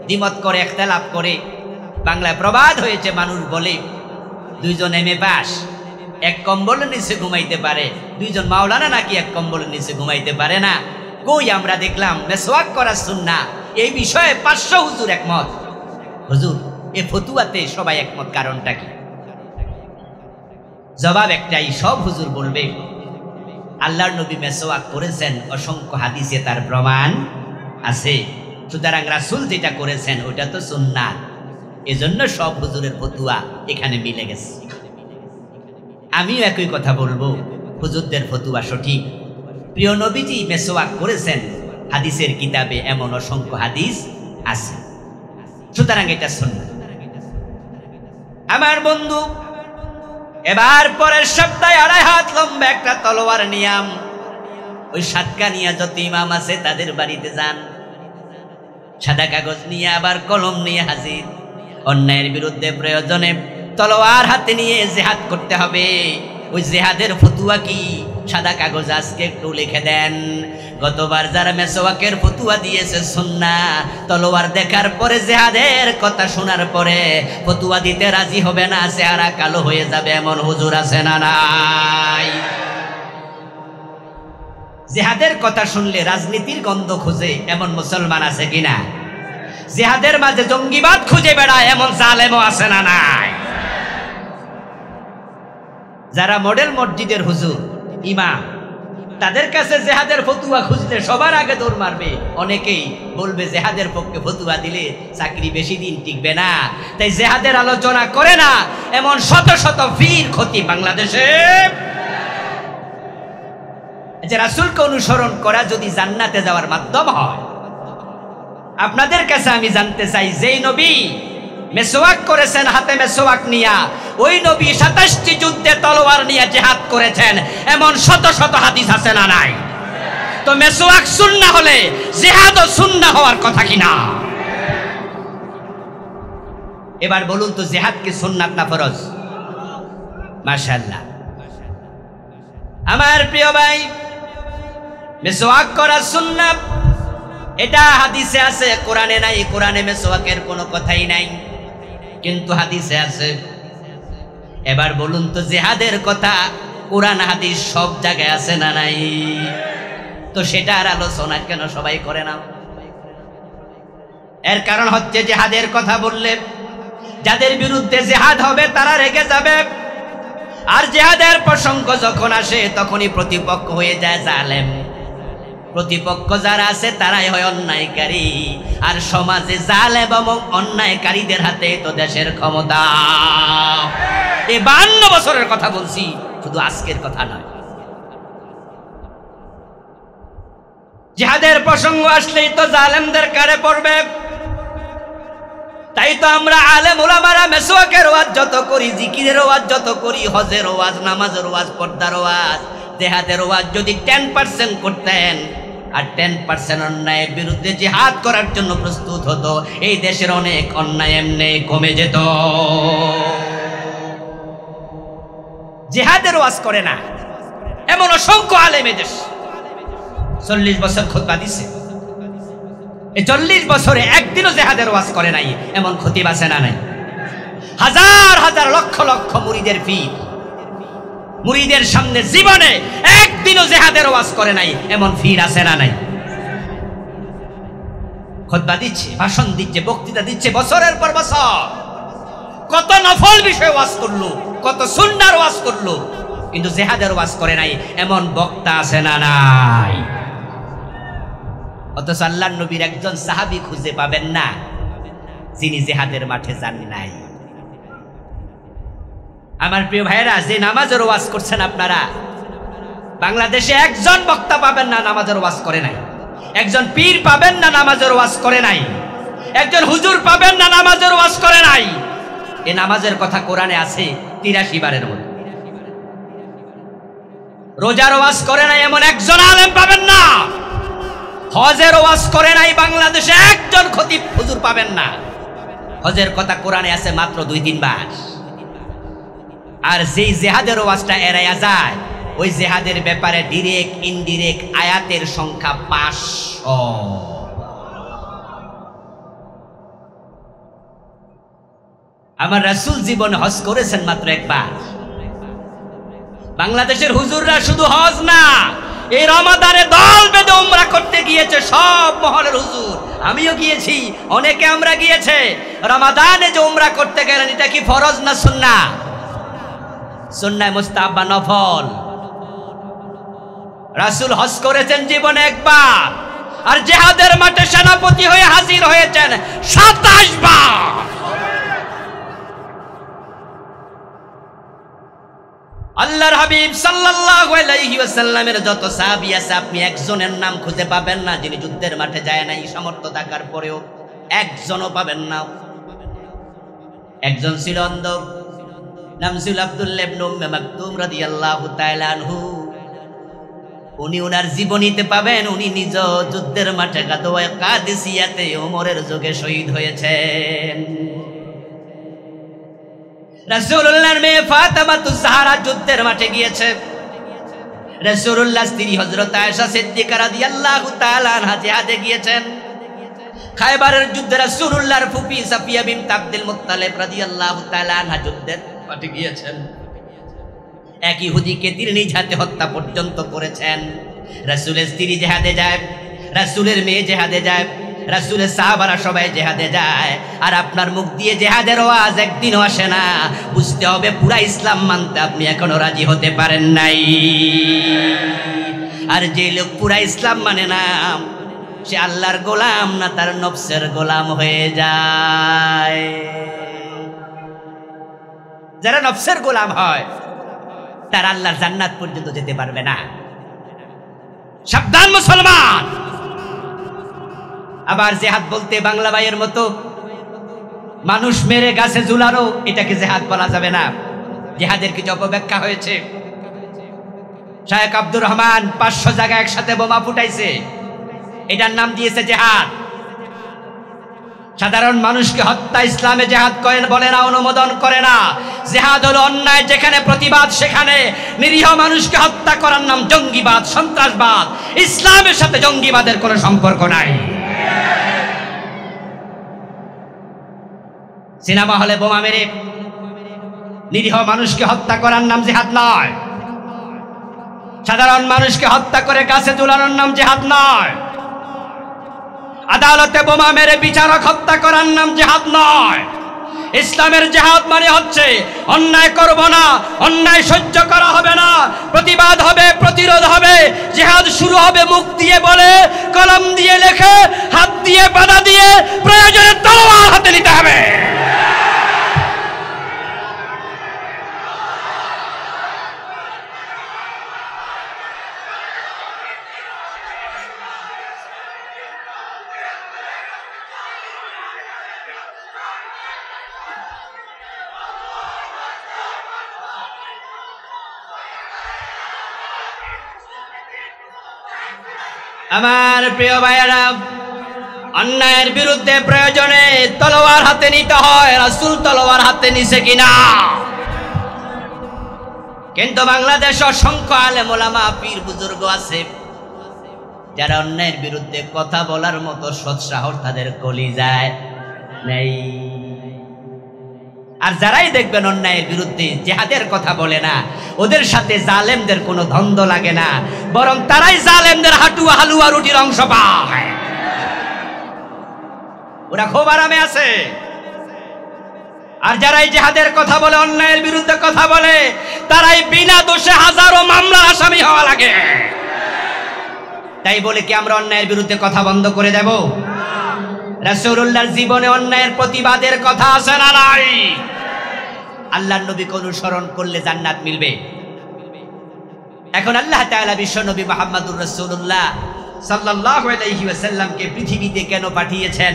A: দ্বিমত করে, ইখতিলাফ করে। বাংলায় প্রবাদ হয়েছে, মানুষ বলে 2 জন এমএ পাস এক কম্বলের নিচে ঘুমাইতে পারে, 2 জন মাওলানা নাকি এক কম্বলের নিচে ঘুমাইতে পারে না। কই আমরা দেখলাম মেসওয়াক করা সুন্নাহ, এই বিষয়ে 500 হুজুর একমত। হুজুর এই ফতুয়াতে সবাই একমত, কারণটা কি? জবাব একটাই, সব হুজুর বলবে আল্লাহর নবী মেসওয়াক করেছেন, অসংখ্য হাদিসে তার প্রমাণ আছে, সুতরাং রাসূল যেটা করেছেন ওটা তো সুন্নাহ, এজন্য সব হুজুরের ফতুয়া এখানে মিলে গেছে। আমিও একই কথা বলবো, হুজুরদের ফতুয়া সঠিক। প্রিয় নবীজি মেসওয়াক করেছেন, হাদিসের কিতাবে এমন অসংখ্য হাদিস আছে, সুতরাং এটা সুন্নাহ। আমার বন্ধু, এবার পরের সপ্তাহে 2.5 হাত লম্বা একটা তলোয়ার নিয়াম ওই সাতকানিয়া যত ইমাম আছে তাদের বাড়িতে যান, সাদা কাগজ নিয়ে আবার কলম নিয়ে হাজির। অন্যায়ের বিরুদ্ধে প্রয়োজনে তলোয়ার হাতে নিয়ে জিহাদ করতে হবে। ওই জিহাদের ফতুয়া কি? সাদা কাগজ আজকে একটু লিখে দেন। গতবার যারা মেসওয়াকের ফতুয়া দিয়েছে সুন্নাহ, তলোয়ার দেখার পরে জিহাদের কথা শোনার পরে ফতুয়া দিতে রাজি হবে না, চেহারা কালো হয়ে যাবে, এমন হুজুর আছে না নাই? জিহাদের কথা শুনলে রাজনীতির গন্ধ খুঁজে এমন মুসলমান আছে কিনা? জিহাদের মাঝে জঙ্গিবাদ খুঁজে বেড়ায় এমন জালেমও আছে না নাই? যারা মডেল মসজিদের হুজুর, ইমাম, তাদের কাছে জিহাদের ফতুয়া খুঁজলে সবার আগে দৌড় মারবে। অনেকেই বলবে জিহাদের পক্ষে ফতুয়া দিলে চাকরি বেশি দিন টিকবে না, তাই জিহাদের আলোচনা করে না। এমন শত শত বীর ক্ষতি বাংলাদেশে। যে রাসূলকে অনুসরণ করা যদি জান্নাতে যাওয়ার মাধ্যম হয়, আপনাদের কাছে আমি জানতে চাই, যেই নবী মেসওয়াক করেছেন হাতে মেসওয়াক নিয়া, ওই নবী 27টি যুদ্ধে তলোয়ার নিয়ে জিহাদ করেছেন, এমন শত শত হাদিস আছে না নাই? তো মেসওয়াক সুন্নাহ হলে জিহাদও সুন্নাহ হওয়ার কথা কিনা? এবার বলুন তো, জিহাদ কি সুন্নাত না ফরজ? মাশাআল্লাহ। আমার প্রিয় ভাই, মেসওয়াক করা সুন্নাত, এটা হাদিসে আছে, কোরআনে নাই। কোরআনে মেসওয়াকের কোনো কথাই নাই, কিন্তু হাদিসে আছে। এবার বলুন তো, জিহাদের কথা কোরআন হাদিস সব জায়গায় আছে না নাই? তো সেটার আলোচনা কেন সবাই করে না? এর কারণ হচ্ছে, জিহাদের কথা বললে যাদের বিরুদ্ধে জিহাদ হবে তারা রেগে যাবে, আর জিহাদের প্রসঙ্গ যখন আসে তখনই প্রতিপক্ষ হয়ে যায় জালেম। প্রতিপক্ষ যারা আছে তারাই হয় অন্যায়কারী, আর সমাজে জালেম এবং অন্যায়কারীদের হাতে তো দেশের ক্ষমতা। এই 52 বছরের কথা বলছি, শুধু আজকের কথা নয়। জিহাদের প্রসঙ্গ আসলেই তো জালেমদের কারে পড়বে। তাই তো আমরা আলেম ওলামারা মেসওয়াকের ওয়াজ যত করি, জিকিরের ওয়াজ যত করি, হজের ওয়াজ, নামাজের ওয়াজ, পর্দার ওয়াজ, জিহাদের ওয়াজ যদি 10% করতেন আর 10% অন্যায়ের বিরুদ্ধে জিহাদ করার জন্য প্রস্তুত হতো, এই দেশের অনেক অন্যায় এমনি কমে যেত। জিহাদের ওয়াজ করে না এমন অসংখ্য আলেম এদেশ 40 বছর খুতবা দিছে, এই 40 বছরে একদিনও জিহাদের ওয়াজ করে নাই এমন খতিব আছে না নাই? হাজার হাজার লক্ষ লক্ষ মুরিদের পীর, মুরিদের সামনে জীবনে একদিনও জিহাদের ওয়াজ করে নাই এমন পীর আছে না নাই? খুতবা দিচ্ছে, ভাষণ দিচ্ছে, বক্তৃতা দিচ্ছে বছরের পর বছর। কত নফল বিষয়ে ওয়াজ করলো, কত সুন্নাহর ওয়াজ করলো, কিন্তু জিহাদের ওয়াজ করে নাই এমন বক্তা আছে না নাই? অথচ আল্লাহর নবীর একজন সাহাবী খুঁজে পাবেন না যিনি জিহাদের মাঠে যান নাই। আমার প্রিয় ভাইয়েরা, যে নামাজের ওয়াজ করছেন আপনারা, বাংলাদেশে একজন বক্তা পাবেন না নামাজের ওয়াজ করে নাই, একজন পীর পাবেন না নামাজের ওয়াজ করে নাই, একজন হুজুর পাবেন না নামাজের ওয়াজ করে নাই। এই নামাজের কথা কোরআনে আছে 83 বারের মতো। রোজার ওয়াজ করে নাই এমন একজন আলেম পাবেন না। হজের ওয়াজ করে নাই বাংলাদেশে একজন খতিব হুজুর পাবেন না। হজের কথা কোরআনে আছে মাত্র 2-3 বার। আর যেই জিহাদের ওয়াজটা এড়াইয়া যায়, ওই জিহাদের ব্যাপারে ডিরেক্ট ইনডিরেক্ট আয়াতের সংখ্যা 500। আমার রাসূল জীবনে হজ করেছেন মাত্র একবার। বাংলাদেশের হুজুররা শুধু হজ না, এই রমাদানে দল বেঁধে উমরা করতে গিয়েছে সব মহলের হুজুর। আমিও গিয়েছি, অনেকে আমরা গিয়েছে। রমাদানে যে উমরা করতে গেলেন, এটা কি ফরজ না সুন্নাহ? সুন্নাহ মুস্তাহাব বা নফল? রাসূল হজ করেছেন জীবনে একবার, আর জিহাদের মাঠে সেনাপতি হয়ে হাজির হয়েছেন 27 বার। আল্লাহর হাবিব সাল্লাল্লাহু আলাইহি ওয়াসাল্লামের যত সাহাবী আছে, আপনি একজনের নাম খুঁজে পাবেন না যিনি যুদ্ধের মাঠে যায় নাই, সামর্থ্য থাকার পরেও একজনও পাবেন না। একজন ছিল অন্ধ, নাম ছিল আব্দুল্লাহ ইবনে উম্মে মাকতুম রাদিয়াল্লাহু তাআলা আনহু। উনি ওনার জীবনীতে পাবেন, উনি নিজ যুদ্ধের মাঠে গাদওয়ায়ে কাদিসিয়াতে ওমরের যুগে শহীদ হয়েছেন। রাসূলুল্লাহর মেয়ে ফাতেমাতুজ জাহরা যুদ্ধের মাঠে গিয়েছে। রাসূলুল্লাহর স্ত্রী হযরত আয়েশা সিদ্দিকা রাদিয়াল্লাহু তাআলা আনহা জিহাদে গিয়েছেন। খায়বারের যুদ্ধে রাসূলুল্লাহর ফুফি সাফিয়া বিনত আব্দুল মুত্তালিব রাদিয়াল্লাহু তাআলা আনহা যুদ্ধের মাঠে গিয়েছেন। এক ইহুদিকে তিনি নিজ হাতে হত্যা পর্যন্ত করেছেন। রাসূলের স্ত্রী জিহাদে যায়, রাসূলের মেয়ে জিহাদে যায়, রাসূলের সাহাবারা সবাই জিহাদে যায়, আর আপনার মুখ দিয়ে জিহাদের ওয়াজ একদিনও আসে না। বুঝতে হবে পুরা ইসলাম মানতে আপনি এখনো রাজি হতে পারেন নাই। আর যে লোক পুরা ইসলাম মানে না, সে আল্লাহর গোলাম না তার নফসের গোলাম হয়ে যায়। যারা নফসের গোলাম হয় তারা আল্লাহর জান্নাত পর্যন্ত যেতে পারবে না। সাবধান মুসলমান। আবার জিহাদ বলতে বাংলা ভাইয়ের মতো মানুষ মেরে গাছে ঝুলানো, এটাকে জিহাদ বলা যাবে না। জিহাদের কিছু অপব্যাখ্যা হয়েছে। শায়েখ আব্দুর রহমান 500 জায়গায় একসাথে বোমা ফুটাইছে, এটার নাম দিয়েছে জিহাদ। সাধারণ মানুষকে হত্যা ইসলামে জিহাদ করেন বলে না, অনুমোদন করে না। জিহাদ হলো অন্যায় যেখানে প্রতিবাদ সেখানে। নিরীহ মানুষকে হত্যা করার নাম জঙ্গিবাদ, সন্ত্রাসবাদ। ইসলামের সাথে জঙ্গিবাদের কোনো সম্পর্ক নাই। সিনেমা হলে বোমা মেরে নিরীহ মানুষকে হত্যা করার নাম জিহাদ নয়। সাধারণ মানুষকে হত্যা করে গাছে ঝুলানোর নাম জিহাদ নয়। আদালতে বোমা মেরে বিচারক হত্যা করার নাম জিহাদ নয়। ইসলামের জিহাদ মানে হচ্ছে অন্যায় করব না, অন্যায় সহ্য করা হবে না, প্রতিবাদ হবে, প্রতিরোধ হবে। জিহাদ শুরু হবে মুখ দিয়ে বলে, কলম দিয়ে লেখে, হাত দিয়ে বাধা দিয়ে, প্রয়োজনে তলোয়ার হাতে নিতে হবে। আমার প্রিয় ভাইয়েরা, অন্যায়ের বিরুদ্ধে প্রয়োজনে তলোয়ার হাতে নিতে হয়। রাসূল তলোয়ার হাতে নিছে কিনা? কিন্তু বাংলাদেশে অসংখ্য আলেম ওলামা পীর বুজুর্গ আছে যারা অন্যায়ের বিরুদ্ধে কথা বলার মতো সৎ সাহস তাদের কলিজায় নেই। আর যারাই দেখবেন অন্যায়ের বিরুদ্ধে জিহাদের কথা বলে না, ওদের সাথে জালেমদের কোনো দ্বন্দ্ব লাগে না, বরং তারাই জালেমদের হাঁটুয়া হালুয়া রুটির অংশ পায়। ওরা খুব আরামে আছে। আর যারাই জিহাদের কথা বলে, অন্যায়ের বিরুদ্ধে কথা বলে, তারাই বিনা দোষে হাজারো মামলার আসামি হওয়া লাগে। তাই বলে কি আমরা অন্যায়ের বিরুদ্ধে কথা বন্ধ করে দেব? রাসূলুল্লাহর জীবনে অন্যায়ের প্রতিবাদের কথা আছে না নাই? আল্লাহর নবীকে অনুসরণ করলে জান্নাত মিলবে। এখন আল্লাহ তাআলা বিশ্ব নবী মুহাম্মদুর রাসূলুল্লাহ সাল্লাল্লাহু আলাইহি ওয়াসাল্লামকে পৃথিবীতে কেন পাঠিয়েছেন,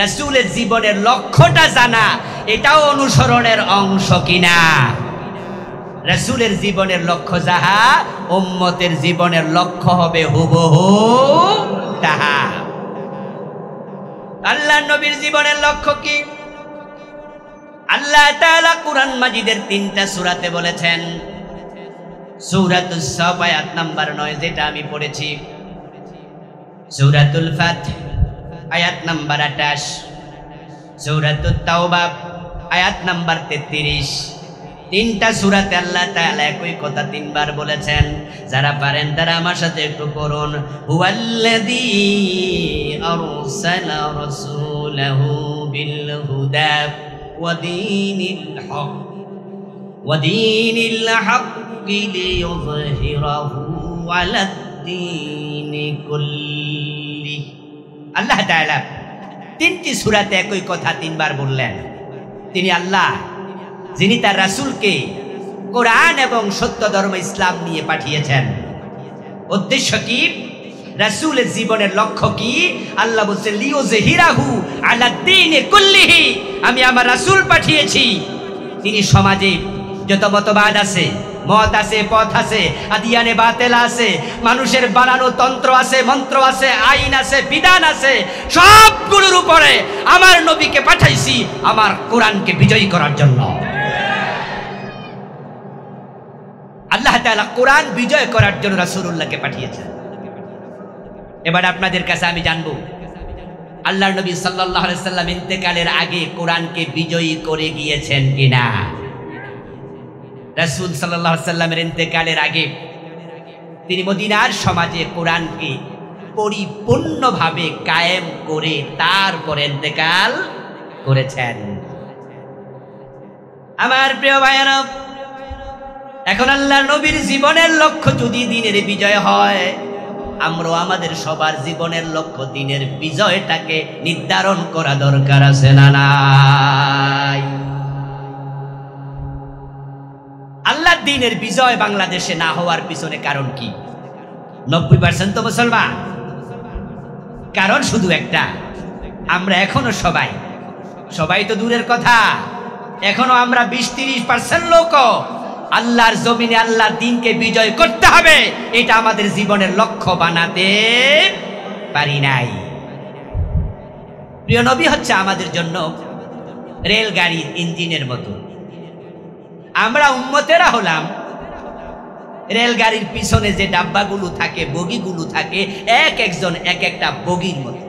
A: রাসূলের জীবনের লক্ষ্যটা জানা এটাও অনুসরণের অংশ কিনা। রাসূলের জীবনের লক্ষ্য যাহা, উম্মতের জীবনের লক্ষ্য হবে হুবহু তাহা। আল্লাহর নবীর জীবনের লক্ষ্য কি? আল্লাহ তাআলা কুরআন মাজিদের 3টা সূরাতে বলেছেন। সূরাতুস সাফ আয়াত নাম্বার 9 যেটা আমি পড়েছি, সূরাতুল ফাত আয়াত নাম্বার 28, সূরাতুত তাওবা আয়াত নাম্বার 33। 3টা সূরাতে আল্লাহ তাআলা একই কথা 3 বার বলেছেন। যারা পারেন তারা আমার সাথে একটু পড়ুন। হুয়াল্লাযী আরসালা রাসূলাহু বিল হুদা ওয়া দীনিল হক লিইয়ুযহিরাহু আলাদ-দীনি কুল্লি। আল্লাহ তাআলা 3টি সূরাতে একই কথা 3 বার বললেন। তিনি আল্লাহ যিনি তার রাসূলকে কোরআন এবং সত্য ধর্ম ইসলাম নিয়ে পাঠিয়েছেন। উদ্দেশ্য কি? রাসূলের জীবনের লক্ষ্য কি? আল্লাহ বলছেন লিইয়ুযহিরাহু আলাদ-দীনি কুল্লিহি। আমি আমার রাসূল পাঠিয়েছি, তিনি সমাজে যত মতবাদ আছে, মত আছে, পথ আছে, আদিয়ানে বাতেলা আছে, মানুষের বানানো তন্ত্র আছে, মন্ত্র আছে, আইন আছে, বিধান আছে, সবগুলোর উপরে আমার নবীকে পাঠাইছি আমার কোরআনকে বিজয়ী করার জন্য। আল্লাহ তাআলা কোরআন বিজয় করার জন্য রাসূলুল্লাহকে পাঠিয়েছেন। এবার আপনাদের কাছে আমি জানবো, আল্লাহর নবী সাল্লাল্লাহু আলাইহি সাল্লাম ইন্তেকালের আগে কোরআনকে বিজয়ী করে গিয়েছেন কিনা? রাসূল সাল্লাল্লাহু আলাইহি সাল্লামের ইন্তেকালের আগে তিনি মদিনার সমাজে কোরআনকে পরিপূর্ণভাবে কায়েম করে তারপর ইন্তেকাল করেছেন। আমার প্রিয় ভাইয়েরা, এখন আল্লাহর নবীর জীবনের লক্ষ্য যদি দ্বীনের বিজয় হয়, আমরা আমাদের সবার জীবনের লক্ষ্য দ্বীনের বিজয়টাকে নির্ধারণ করা দরকার আছে না নাই? আল্লাহর দ্বীনের বিজয় বাংলাদেশে না হওয়ার পিছনে কারণ কি? 90% তো মুসলমান। কারণ শুধু একটা, আমরা এখনো সবাই তো দূরের কথা, এখনো আমরা 20-30% লোক আল্লাহর জমিনে আল্লাহর দ্বীনকে বিজয় করতে হবে, এটা আমাদের জীবনের লক্ষ্য বানাতে পারি নাই। প্রিয় নবী হচ্ছে আমাদের জন্য রেলগাড়ির ইঞ্জিনের মতো, আমরা উম্মতেরা হলাম রেলগাড়ির পিছনে যে ডাব্বাগুলো থাকে, বগিগুলো থাকে, এক একজন এক একটা বগির মতো।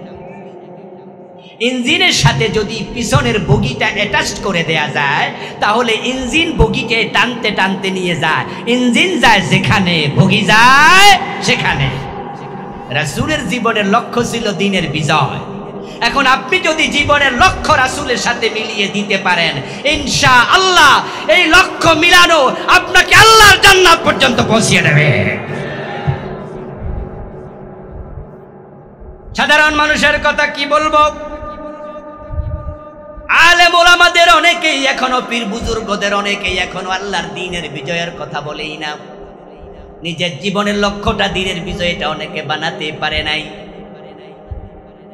A: ইঞ্জিনের সাথে যদি পিছনের বগিটা অ্যাটাচ করে দেয়া যায়, তাহলে ইঞ্জিন বগিকে টানতে টানতে নিয়ে যায়, ইঞ্জিন যায় যেখানে, বগি যায় সেখানে। রাসূলের জীবনের লক্ষ্য ছিল দ্বীনের বিজয়। এখন আপনি যদি জীবনের লক্ষ্য রাসূলের সাথে মিলিয়ে দিতে পারেন, ইনশাআল্লাহ এই লক্ষ্য মিলানো আপনাকে আল্লাহর জান্নাত পর্যন্ত পৌঁছিয়ে দেবে। সাধারণ মানুষের কথা কি বলবো? আলেম ওলামাদের অনেকেই এখনো, পীর বুজুর্গদের অনেকেই এখনো আল্লাহর দ্বীনের বিজয়ের কথা বলেই না। নিজের জীবনের লক্ষ্যটা দ্বীনের বিজয়টা অনেকে বানাতে পারে নাই।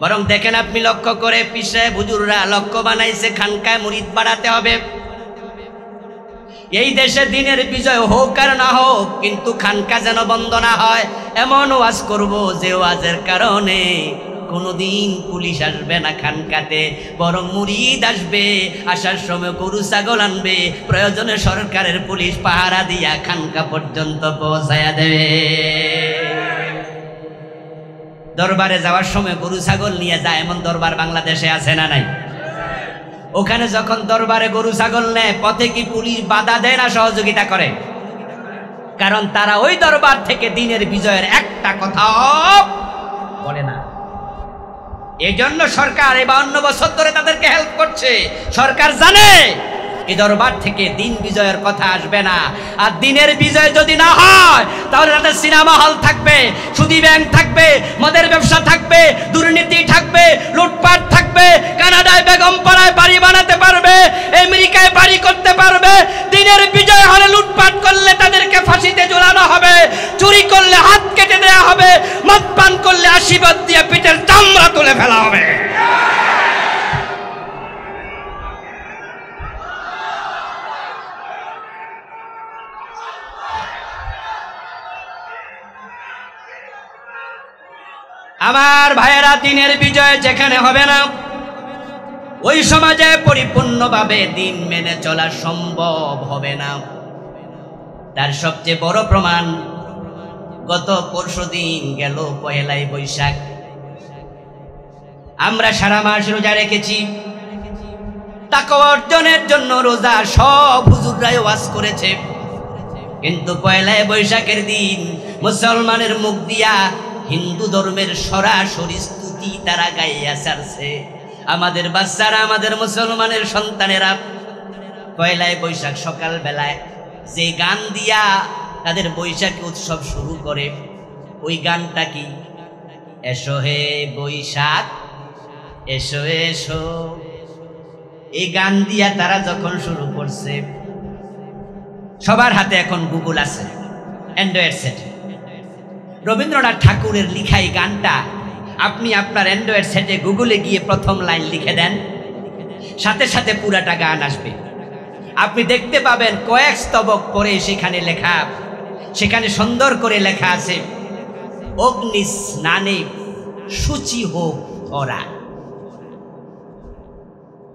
A: বরং দেখেন আপনি লক্ষ্য করে, পীর সাহেব হুজুররা লক্ষ্য বানাইছে খানকায় মুরিদ বাড়াতে হবে। এই দেশে দ্বীনের বিজয় হোক আর না হোক, কিন্তু খানকা যেন বন্ধ না হয়, এমন ওয়াজ করব যে ওয়াজের কারণে কোনোদিন পুলিশ আসবে না খানকাতে, বরং মুরিদ আসবে, আসার সময় গরু ছাগল আনবে, প্রয়োজনে সরকারের পুলিশ পাহারা দিয়া খানকা পর্যন্ত পৌঁছায়া দেবে। দরবারে যাওয়ার সময় গরু ছাগল নিয়ে যায়, এমন দরবার বাংলাদেশে আছে না নাই? ওখানে যখন দরবারে গরু ছাগল নেয়, পথে কি পুলিশ বাধা দেয় না সহযোগিতা করে? কারণ তারা ওই দরবার থেকে দ্বীনের বিজয়ের একটা কথাও বলে না। এই জন্য সরকার 52 বছর ধরে তাদেরকে হেল্প করছে। সরকার জানে এই দরবার থেকে দ্বীন বিজয়ের কথা আসবে না। আর দ্বীনের বিজয় যদি না হয়, তাহলে তাদের সিনেমা হল থাকবে, সুদী ব্যাংক থাকবে, মদের ব্যবসা থাকবে, দুর্নীতি থাকবে, লুটপাট থাকবে, কানাডায় বেগমপাড়ায় বাড়ি বানাতে পারবে, আমেরিকায় বাড়ি করতে পারবে। দ্বীনের বিজয় হলে লুটপাট করলে তাদেরকে ফাঁসিতে ঝোলানো হবে, চুরি করলে হাত কেটে দেওয়া হবে, মদ পান করলে আশীর্বাদ দিয়ে পিঠের চামড়া তুলে ফেলা হবে। আমার ভাইয়েরা, দ্বীনের বিজয় যেখানে হবে না, ওই সমাজে পরিপূর্ণভাবে দ্বীন মেনে চলা সম্ভব হবে না। তার সবচেয়ে বড় প্রমাণ, গত পরশুদিন গেল পহেলাই বৈশাখ। আমরা সারা মাস রোজা রেখেছি, তাকওয়া অর্জনের জন্য রোজা সব হুজুররাই ওয়াজ করেছে, কিন্তু পহেলাই বৈশাখের দিন মুসলমানের মুখ দিয়া হিন্দু ধর্মের সরাসরি স্তুতি তারা গাইয়া ছাড়ছে। আমাদের বাচ্চারা, আমাদের মুসলমানের সন্তানেরা পয়লায় বৈশাখ সকাল বেলায় যে গান দিয়া তাদের বৈশাখী উৎসব শুরু করে, ওই গানটা কি? এসো হে বৈশাখ এসো এসো। এই গান দিয়া তারা যখন শুরু করছে, সবার হাতে এখন গুগল আছে, অ্যান্ড্রয়েড সেট। রবীন্দ্রনাথ ঠাকুরের লিখা এই গানটা আপনি আপনার অ্যান্ড্রয়েড সেটে গুগলে গিয়ে প্রথম লাইন লিখে দেন, সাথে সাথে পুরাটা গান আসবে। আপনি দেখতে পাবেন কয়েক স্তবক পরে সেখানে লেখা, সেখানে সুন্দর করে লেখা আছে, অগ্নি স্নানে শুচি হোক ধরা।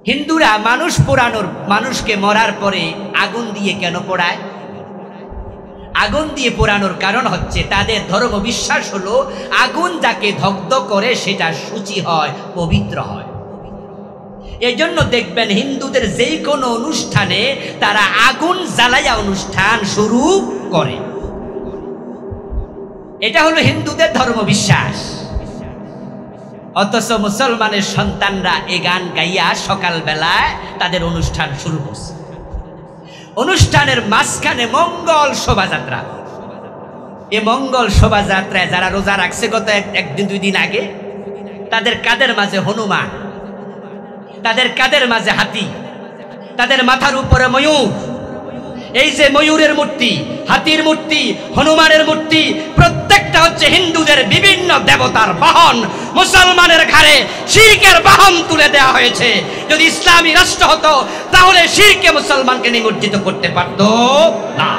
A: হিন্দুরা মানুষ পোড়ানোর, মানুষকে মরার পরে আগুন দিয়ে কেন পোড়ায়? আগুন দিয়ে পোড়ানোর কারণ হচ্ছে তাদের ধর্ম বিশ্বাস হলো আগুন যাকে দগ্ধ করে সেটা শুচি হয়, পবিত্র হয়। এজন্য দেখবেন হিন্দুদের যেই কোনো অনুষ্ঠানে তারা আগুন জ্বালাইয়া অনুষ্ঠান শুরু করে। এটা হলো হিন্দুদের ধর্ম বিশ্বাস। অথচ মুসলমানের সন্তানরা এ গান গাইয়া সকালবেলায় তাদের অনুষ্ঠান শুরু করছে। অনুষ্ঠানের মাঝখানে মঙ্গল শোভাযাত্রা। এই মঙ্গল শোভাযাত্রায় যারা রোজা রাখছে গত একদিন দুই দিন আগে, তাদের কাদের মাঝে হনুমান, তাদের কাদের মাঝে হাতি, তাদের মাথার উপরে ময়ূর। এই যে ময়ূরের মূর্তি, হাতির মূর্তি, হনুমানের মূর্তি, প্রত্যেকটা হচ্ছে হিন্দুদের বিভিন্ন দেবতার বাহন। মুসলমানের ঘাড়ে শিরকের বাহন তুলে দেওয়া হয়েছে। যদি ইসলামী রাষ্ট্র হতো তাহলে শিরকে মুসলমানকে নিমজ্জিত করতে পারত না।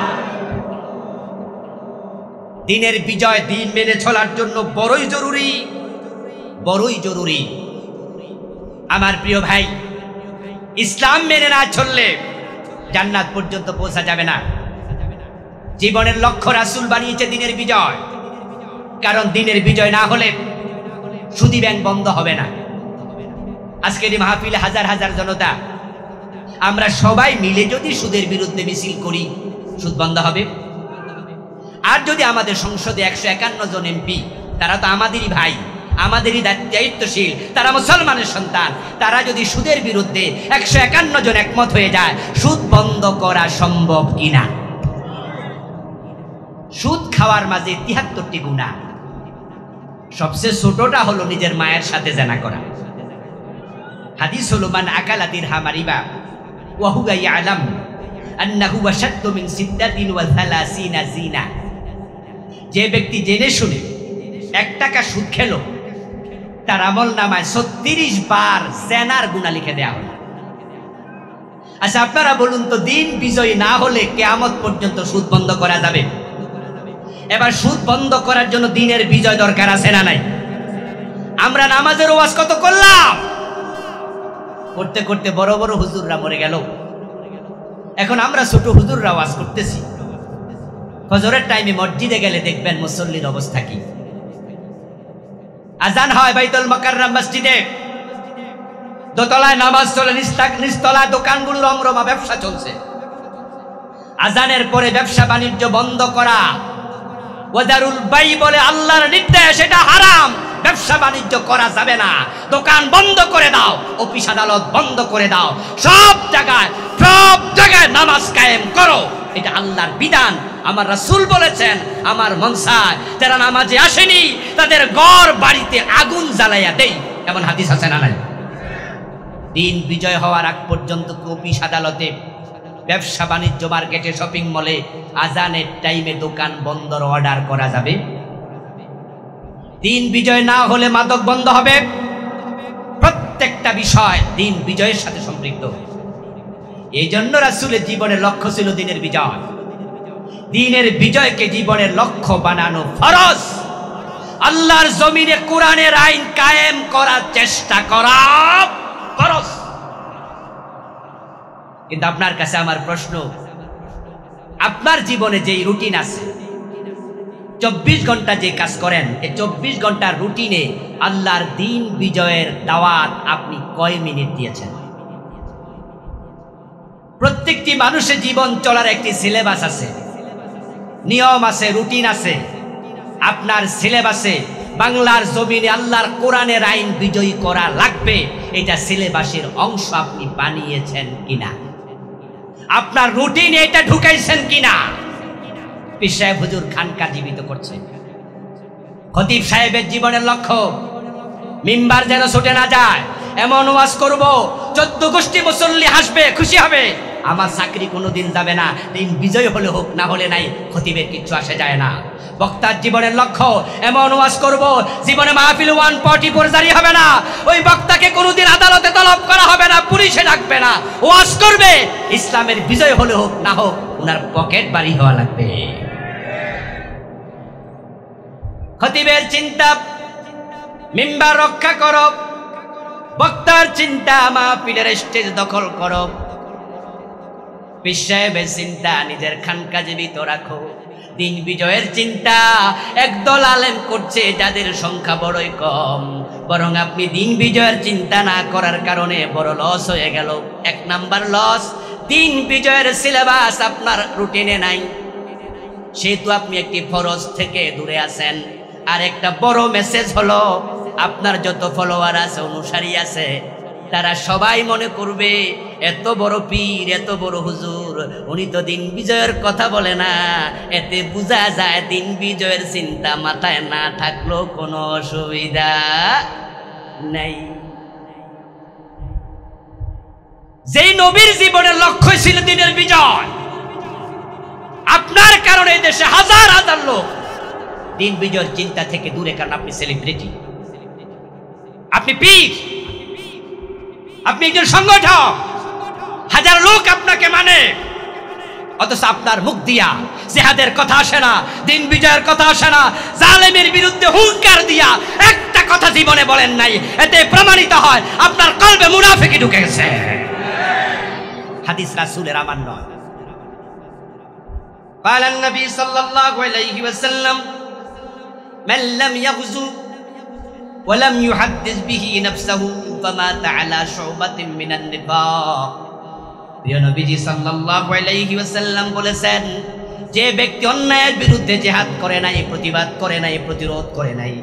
A: দিনের বিজয়, দিন মেনে চলার জন্য বড়ই জরুরি, বড়ই জরুরি। আমার প্রিয় ভাই, ইসলাম মেনে না চললে জান্নাত পর্যন্ত পৌঁছা যাবে না। জীবনের লক্ষ্য রাসূল বানিয়েছে দিনের বিজয়, কারণ দিনের বিজয় না হলে সুদী ব্যাংক বন্ধ হবে না। আজকের এই মাহফিলে হাজার হাজার জনতা, আমরা সবাই মিলে যদি সুদের বিরুদ্ধে মিছিল করি, সুদ বন্ধ হবে? আর যদি আমাদের সংসদে 151 জন এমপি, তারা তো আমাদেরই ভাই, আমাদেরই দায়িত্বশীল, তারা মুসলমানের সন্তান, তারা যদি সুদের বিরুদ্ধে 151 জন একমত হয়ে যায়, সুদ বন্ধ করা সম্ভব কিনা? সুদ খাওয়ার মাঝে 73টি গুনাহ। সবচেয়ে ছোটটা হলো নিজের মায়ের সাথে জেনা করা। হাদিস হলো, মান আকালা দিরহামা রিবা ওয়া হুয়া ইয়ালাম আন্নাহু আশাদ্দু মিন 36 জিনা। যে ব্যক্তি জেনে শুনে 1 টাকা সুদ খেলো, তার আমলনামায় 36 বার জেনার গুনাহ লিখে দেওয়া হলো। আচ্ছা, আপনারা বলুন তো, দিন বিজয় না হলে কিয়ামত পর্যন্ত সুদ বন্ধ করা যাবে? এবার সুদ বন্ধ করার জন্য দিনের বিজয় দরকার আছে না নাই? আমরা নামাজের ওয়াজ কত করলাম, করতে করতে বড় বড় হুজুররা মরে গেল। এখন আমরা ছোট হুজুররা ওয়াজ করতেছি। ফজরের টাইমে মসজিদে গেলে দেখবেন মুসল্লির অবস্থা কি। আজান হয় বাইতুল মুকাররম মসজিদে, দোতলায় নামাজ চলে, নিচতলায় দোকানগুলো রমরমা ব্যবসা চলছে। আজানের পরে ব্যবসা বাণিজ্য বন্ধ করা, ওয়াদারুল বাই বলে আল্লাহর নির্দেশ, এটা হারাম। ব্যবসা বাণিজ্য করা যাবে না, দোকান বন্ধ করে দাও, অফিস আদালত বন্ধ করে দাও, সব জায়গায় নামাজ কায়েম করো, এটা আল্লাহর বিধান। আমার রাসূল বলেছেন, আমার মনসায় যারা নামাজে আসেনি তাদের ঘর বাড়িতে আগুন জ্বালাইয়া দেই, এমন হাদিস আছে না নাই? দিন বিজয় হওয়ার আগ পর্যন্ত অফিস আদালতে, ব্যবসা বাণিজ্য, মার্কেটে, শপিং মলে আজানের টাইমে দোকান বন্ধর অর্ডার করা যাবে? দিন বিজয় না হলে মাদক বন্ধ হবে। প্রত্যেকটা বিষয় দিন বিজয়ের সাথে সম্পৃক্ত। এই জন্য রাসূলের জীবনের লক্ষ্য ছিল দিনের বিজয়। দিনের বিজয়কে জীবনের লক্ষ্য বানানো ফরজ। আল্লাহর জমিনে কোরআনের আইন কায়েম করার চেষ্টা করা ফরজ। কিন্তু আপনার কাছে আমার প্রশ্ন, আপনার জীবনে যেই রুটিন আছে, 24 ঘন্টা যে কাজ করেন, এই 24 ঘন্টার রুটিনে আল্লাহর দিন বিজয়ের দাওয়াত আপনি কয় মিনিট দিয়েছেন? প্রত্যেকটি মানুষের জীবন চলার একটি সিলেবাস আছে, নিয়ম আছে, রুটিন আছে। আপনার সিলেবাসে বাংলার জমিনে আল্লাহর কোরআনের আইন বিজয়ী করা লাগবে, এটা সিলেবাসের অংশ আপনি বানিয়েছেন কিনা? আপনার রুটিনে এটা ঢুকাইছেন কিনা? পীর সাহেব হুজুর খানকা জীবিত করছে। খতিব সাহেবের জীবনের লক্ষ্য মিম্বার যেন ছুটে না যায়, এমন ওয়াজ করব 14 গোষ্ঠী মুসল্লি হাসবে, খুশি হবে। আমার চাকরি কোনোদিন যাবে না, দিন বিজয় হলে হোক, না হলে নাই, খতিবের কিচ্ছু আসে যায় না। বক্তার জীবনের লক্ষ্য এমন ওয়াজ করব, জীবনে মাহফিল 144 জারি হবে না, ওই বক্তাকে কোনোদিন আদালতে তলব করা হবে না, পুলিশে ডাকবে না, ওয়াজ করবে, ইসলামের বিজয় হলে হোক না হোক, ওনার পকেট বাড়ি হওয়া লাগবে। খতিবের চিন্তা মিম্বার রক্ষা করো, বক্তার চিন্তা মাহফিলের স্টেজ দখল করো, পীর সাহেবের চিন্তা নিজের খানকা জীবিত রাখো। দিন বিজয়ের চিন্তা একদল আলেম করছে যাদের সংখ্যা বড়ই কম, বরং আপনি দিন বিজয়ের চিন্তা না করার কারণে বড় লস হয়ে গেল। 1 নাম্বার লস, দিন বিজয়ের সিলেবাস আপনার রুটিনে নাই। সেহেতু আপনি একটি ফরজ থেকে দূরে আছেন। আর একটা বড় মেসেজ হলো, আপনার যত ফলোয়ার আছে, অনুসারী আছে, তারা সবাই মনে করবে এত বড় পীর, এত বড় হুজুর, উনি তো দিন বিজয়ের কথা বলে না। এতে বোঝা যায় দিন বিজয়ের চিন্তা মাথায় না থাকলেও কোনো অসুবিধা নাই। যেই নবীর জীবনের লক্ষ্য ছিল দিনের বিজয়, আপনার কারণে এই দেশে হাজার হাজার লোক দিন বিজয়ের চিন্তা থেকে দূরে। কারণ আপনি সেলিব্রিটি, আপনি পীর, আপনি একজন সংগঠক, হাজার লোক আপনাকে মানে, অথচ আপনার মুখ দিয়া জিহাদের কথা আসে না, দিন বিজয়ের কথা আসে না, জালেমের বিরুদ্ধে হুঙ্কার দিয়া একটা কথা জীবনে বলেন নাই। এতে প্রমাণিত হয় আপনার কলবে মুনাফিকি ঢুকে গেছে। হাদিস রাসূলের আমার নয়। قال النبي صلى الله عليه وسلم من لم يغزو ولم يحدث به نفسه فمات على شعبة من النفاق। প্রিয় নবীজি সাল্লাল্লাহু আলাইহি ওয়াসাল্লাম বলেছেন, যে ব্যক্তি অন্যায়ের বিরুদ্ধে জিহাদ করে নাই, প্রতিবাদ করে নাই, প্রতিরোধ করে নাই,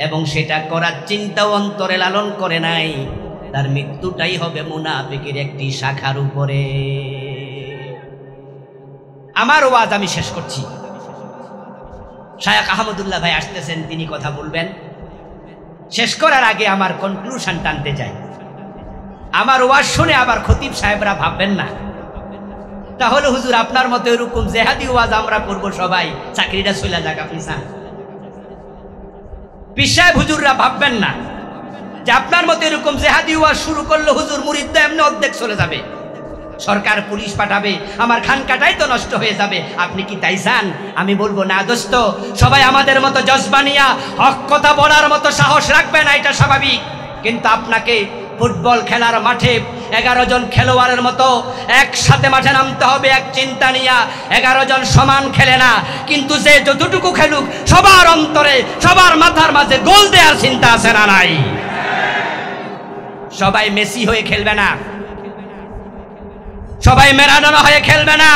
A: এবং সেটা করার চিন্তাও অন্তরে লালন করে নাই, তার মৃত্যুটাই হবে মুনাফিকের একটি শাখার উপরে। আমার ওয়াজ আমি শেষ করছি। শায়খ আহমদুল্লাহ ভাই আসতেছেন, তিনি কথা বলবেন। শেষ করার আগে আমার কনক্লুশন টানতে চাই। আমার ওয়াজ শুনে আবার খতিব সাহেবরা ভাববেন না তাহলে হুজুর আপনার মতো এরকম জেহাদি ওয়াজ আমরা করব, সবাই চাকরিটা চলে যাক, আপনি চান। পীর সাহেব হুজুররা ভাববেন না যে আপনার মতো এরকম জেহাদি ওয়াজ শুরু করলে হুজুর মুরিদরা এমনি অর্ধেক চলে যাবে, সরকার পুলিশ পাঠাবে, আমার খানকাটাই তো নষ্ট হয়ে যাবে। আপনি কি তাই চান? আমি বলবো না দোস্ত, সবাই আমাদের মতো জজবানিয়া হক কথা বলার মতো সাহস রাখবে না, এটা স্বাভাবিক। কিন্তু আপনাকে ফুটবল খেলার মাঠে 11 জন খেলোয়াড়ের মতো একসাথে মাঠে নামতে হবে, এক চিন্তা নিয়া। 11 জন সমান খেলে না, কিন্তু যে যতটুকু খেলুক সবার অন্তরে, সবার মাথার মাঝে গোল দেওয়ার চিন্তা আছে না নাই? সবাই মেসি হয়ে খেলবে না, সবাই ম্যারাডোনা হয়ে খেলবে না,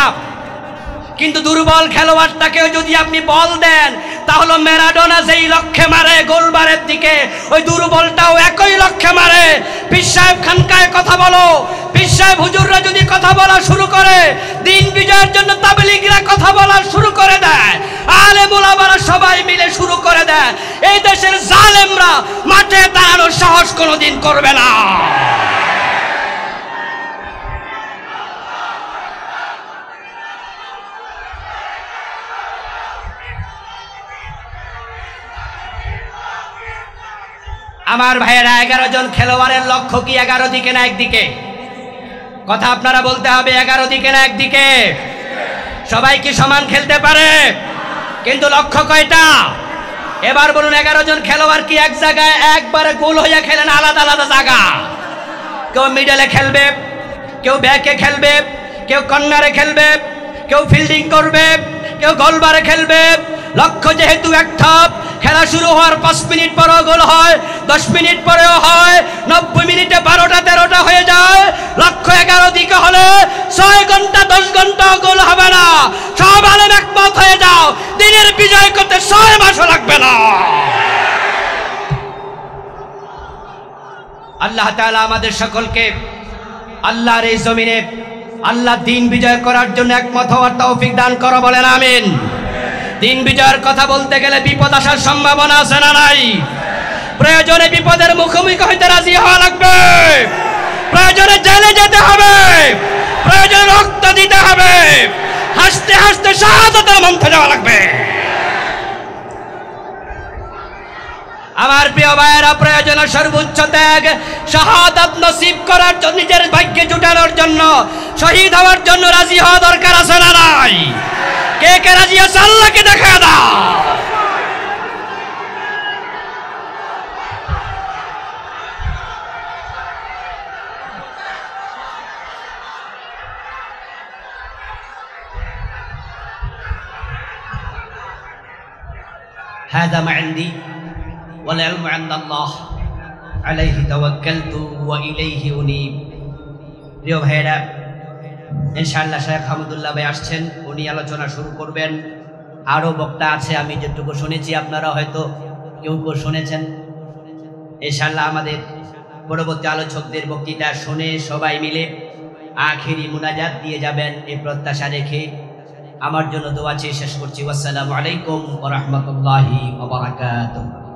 A: কিন্তু দুর্বল খেলোয়াড়টাকেও যদি আপনি বল দেন, তাহলে ম্যারাডোনা যেই লক্ষ্যে মারে গোলবারের দিকে, ওই দুর্বলটাও একই লক্ষ্যে মারে। পীর সাহেব খানকায় কথা বলো, পীর সাহেব হুজুররা যদি কথা বলা শুরু করে, দিন বিজয়ের জন্য তাবলীগরা কথা বলা শুরু করে দেয়, আলেম ওলামারা সবাই মিলে শুরু করে দেয়, এই দেশের জালেমরা মাঠে দাঁড়ানোর সাহস কোনোদিন করবে না। আমার ভাইয়েরা, 11 জন খেলোয়াড়ের লক্ষ্য কি 11 দিকে না একদিকে? কথা আপনারা বলতে হবে, 11 দিকে না একদিকে? সবাই কি সমান খেলতে পারে? কিন্তু লক্ষ্য কয়টা? এবার বলুন, 11 জন খেলোয়াড় কি এক জায়গায় একবারে গোল হয়ে খেলেন? আলাদা আলাদা জায়গা। কেউ মিডলে খেলবে, কেউ ব্যাকে খেলবে, কেউ কর্নারে খেলবে, কেউ ফিল্ডিং করবে, কেউ গোলবারে খেলবে। লক্ষ্য যেহেতু একটা, খেলা শুরু হওয়ার 5 মিনিট পরেও গোল হয়, 10 মিনিট পরেও হয়, 90 মিনিটে 12টা 13টা হয়ে যায়। লক্ষ্য 11 দিকে হলে 6 ঘন্টা 10 ঘন্টা গোল হবে না। সব আলেম একমত হয়ে যাও, দিনের বিজয় করতে 6 মাসও লাগবে না। আল্লাহ তাআলা আমাদের সকলকে আল্লাহর এই জমিনে আল্লাহ দিন বিজয় করার জন্য একমত হওয়ার তৌফিক দান করো, বলেন আমিন। দিন বিজয়ের কথা বলতে গেলে বিপদ আসার সম্ভাবনা আছে না নাই? প্রয়োজনে বিপদের মুখোমুখি হইতে রাজি হওয়া লাগবে, প্রয়োজনে জেলে যেতে হবে, প্রয়োজনে রক্ত দিতে হবে, হাসতে হাসতে শাহাদাতের মঞ্চে যাওয়া লাগবে। আমার প্রিয় ভাইয়েরা, প্রয়োজনে সর্বোচ্চ ত্যাগ, শাহাদাত নসিব করার জন্য, নিজের ভাগ্যে জুটানোর জন্য, শহীদ হওয়ার জন্য রাজি হওয়া দরকার আছে না নাই? কে কে রাজি আছে আল্লাহকে দেখা দাও। هذا ما عندي والعلم عند الله عليه توكلت وإليه أنيب। প্রিয় ভাইরা, ইনশাআল্লাহ শেখ হামিদুল্লাহ ভাই আসছেন, উনি আলোচনা শুরু করবেন। আরো বক্তা আছে, আমি যেটুকু শুনেছি আপনারা হয়তো কেউ কেউ শুনেছেন। ইনশাআল্লাহ আমাদের পরবর্তী আলোচকদের বক্তৃতা শুনে সবাই মিলে আখিরি মুনাজাত দিয়ে যাবেন এই প্রত্যাশা রেখে আমার জন্য দোয়া চেয়ে শেষ করছি। আসসালামু আলাইকুম ওয়া রাহমাতুল্লাহি ওয়া বারাকাতুহু।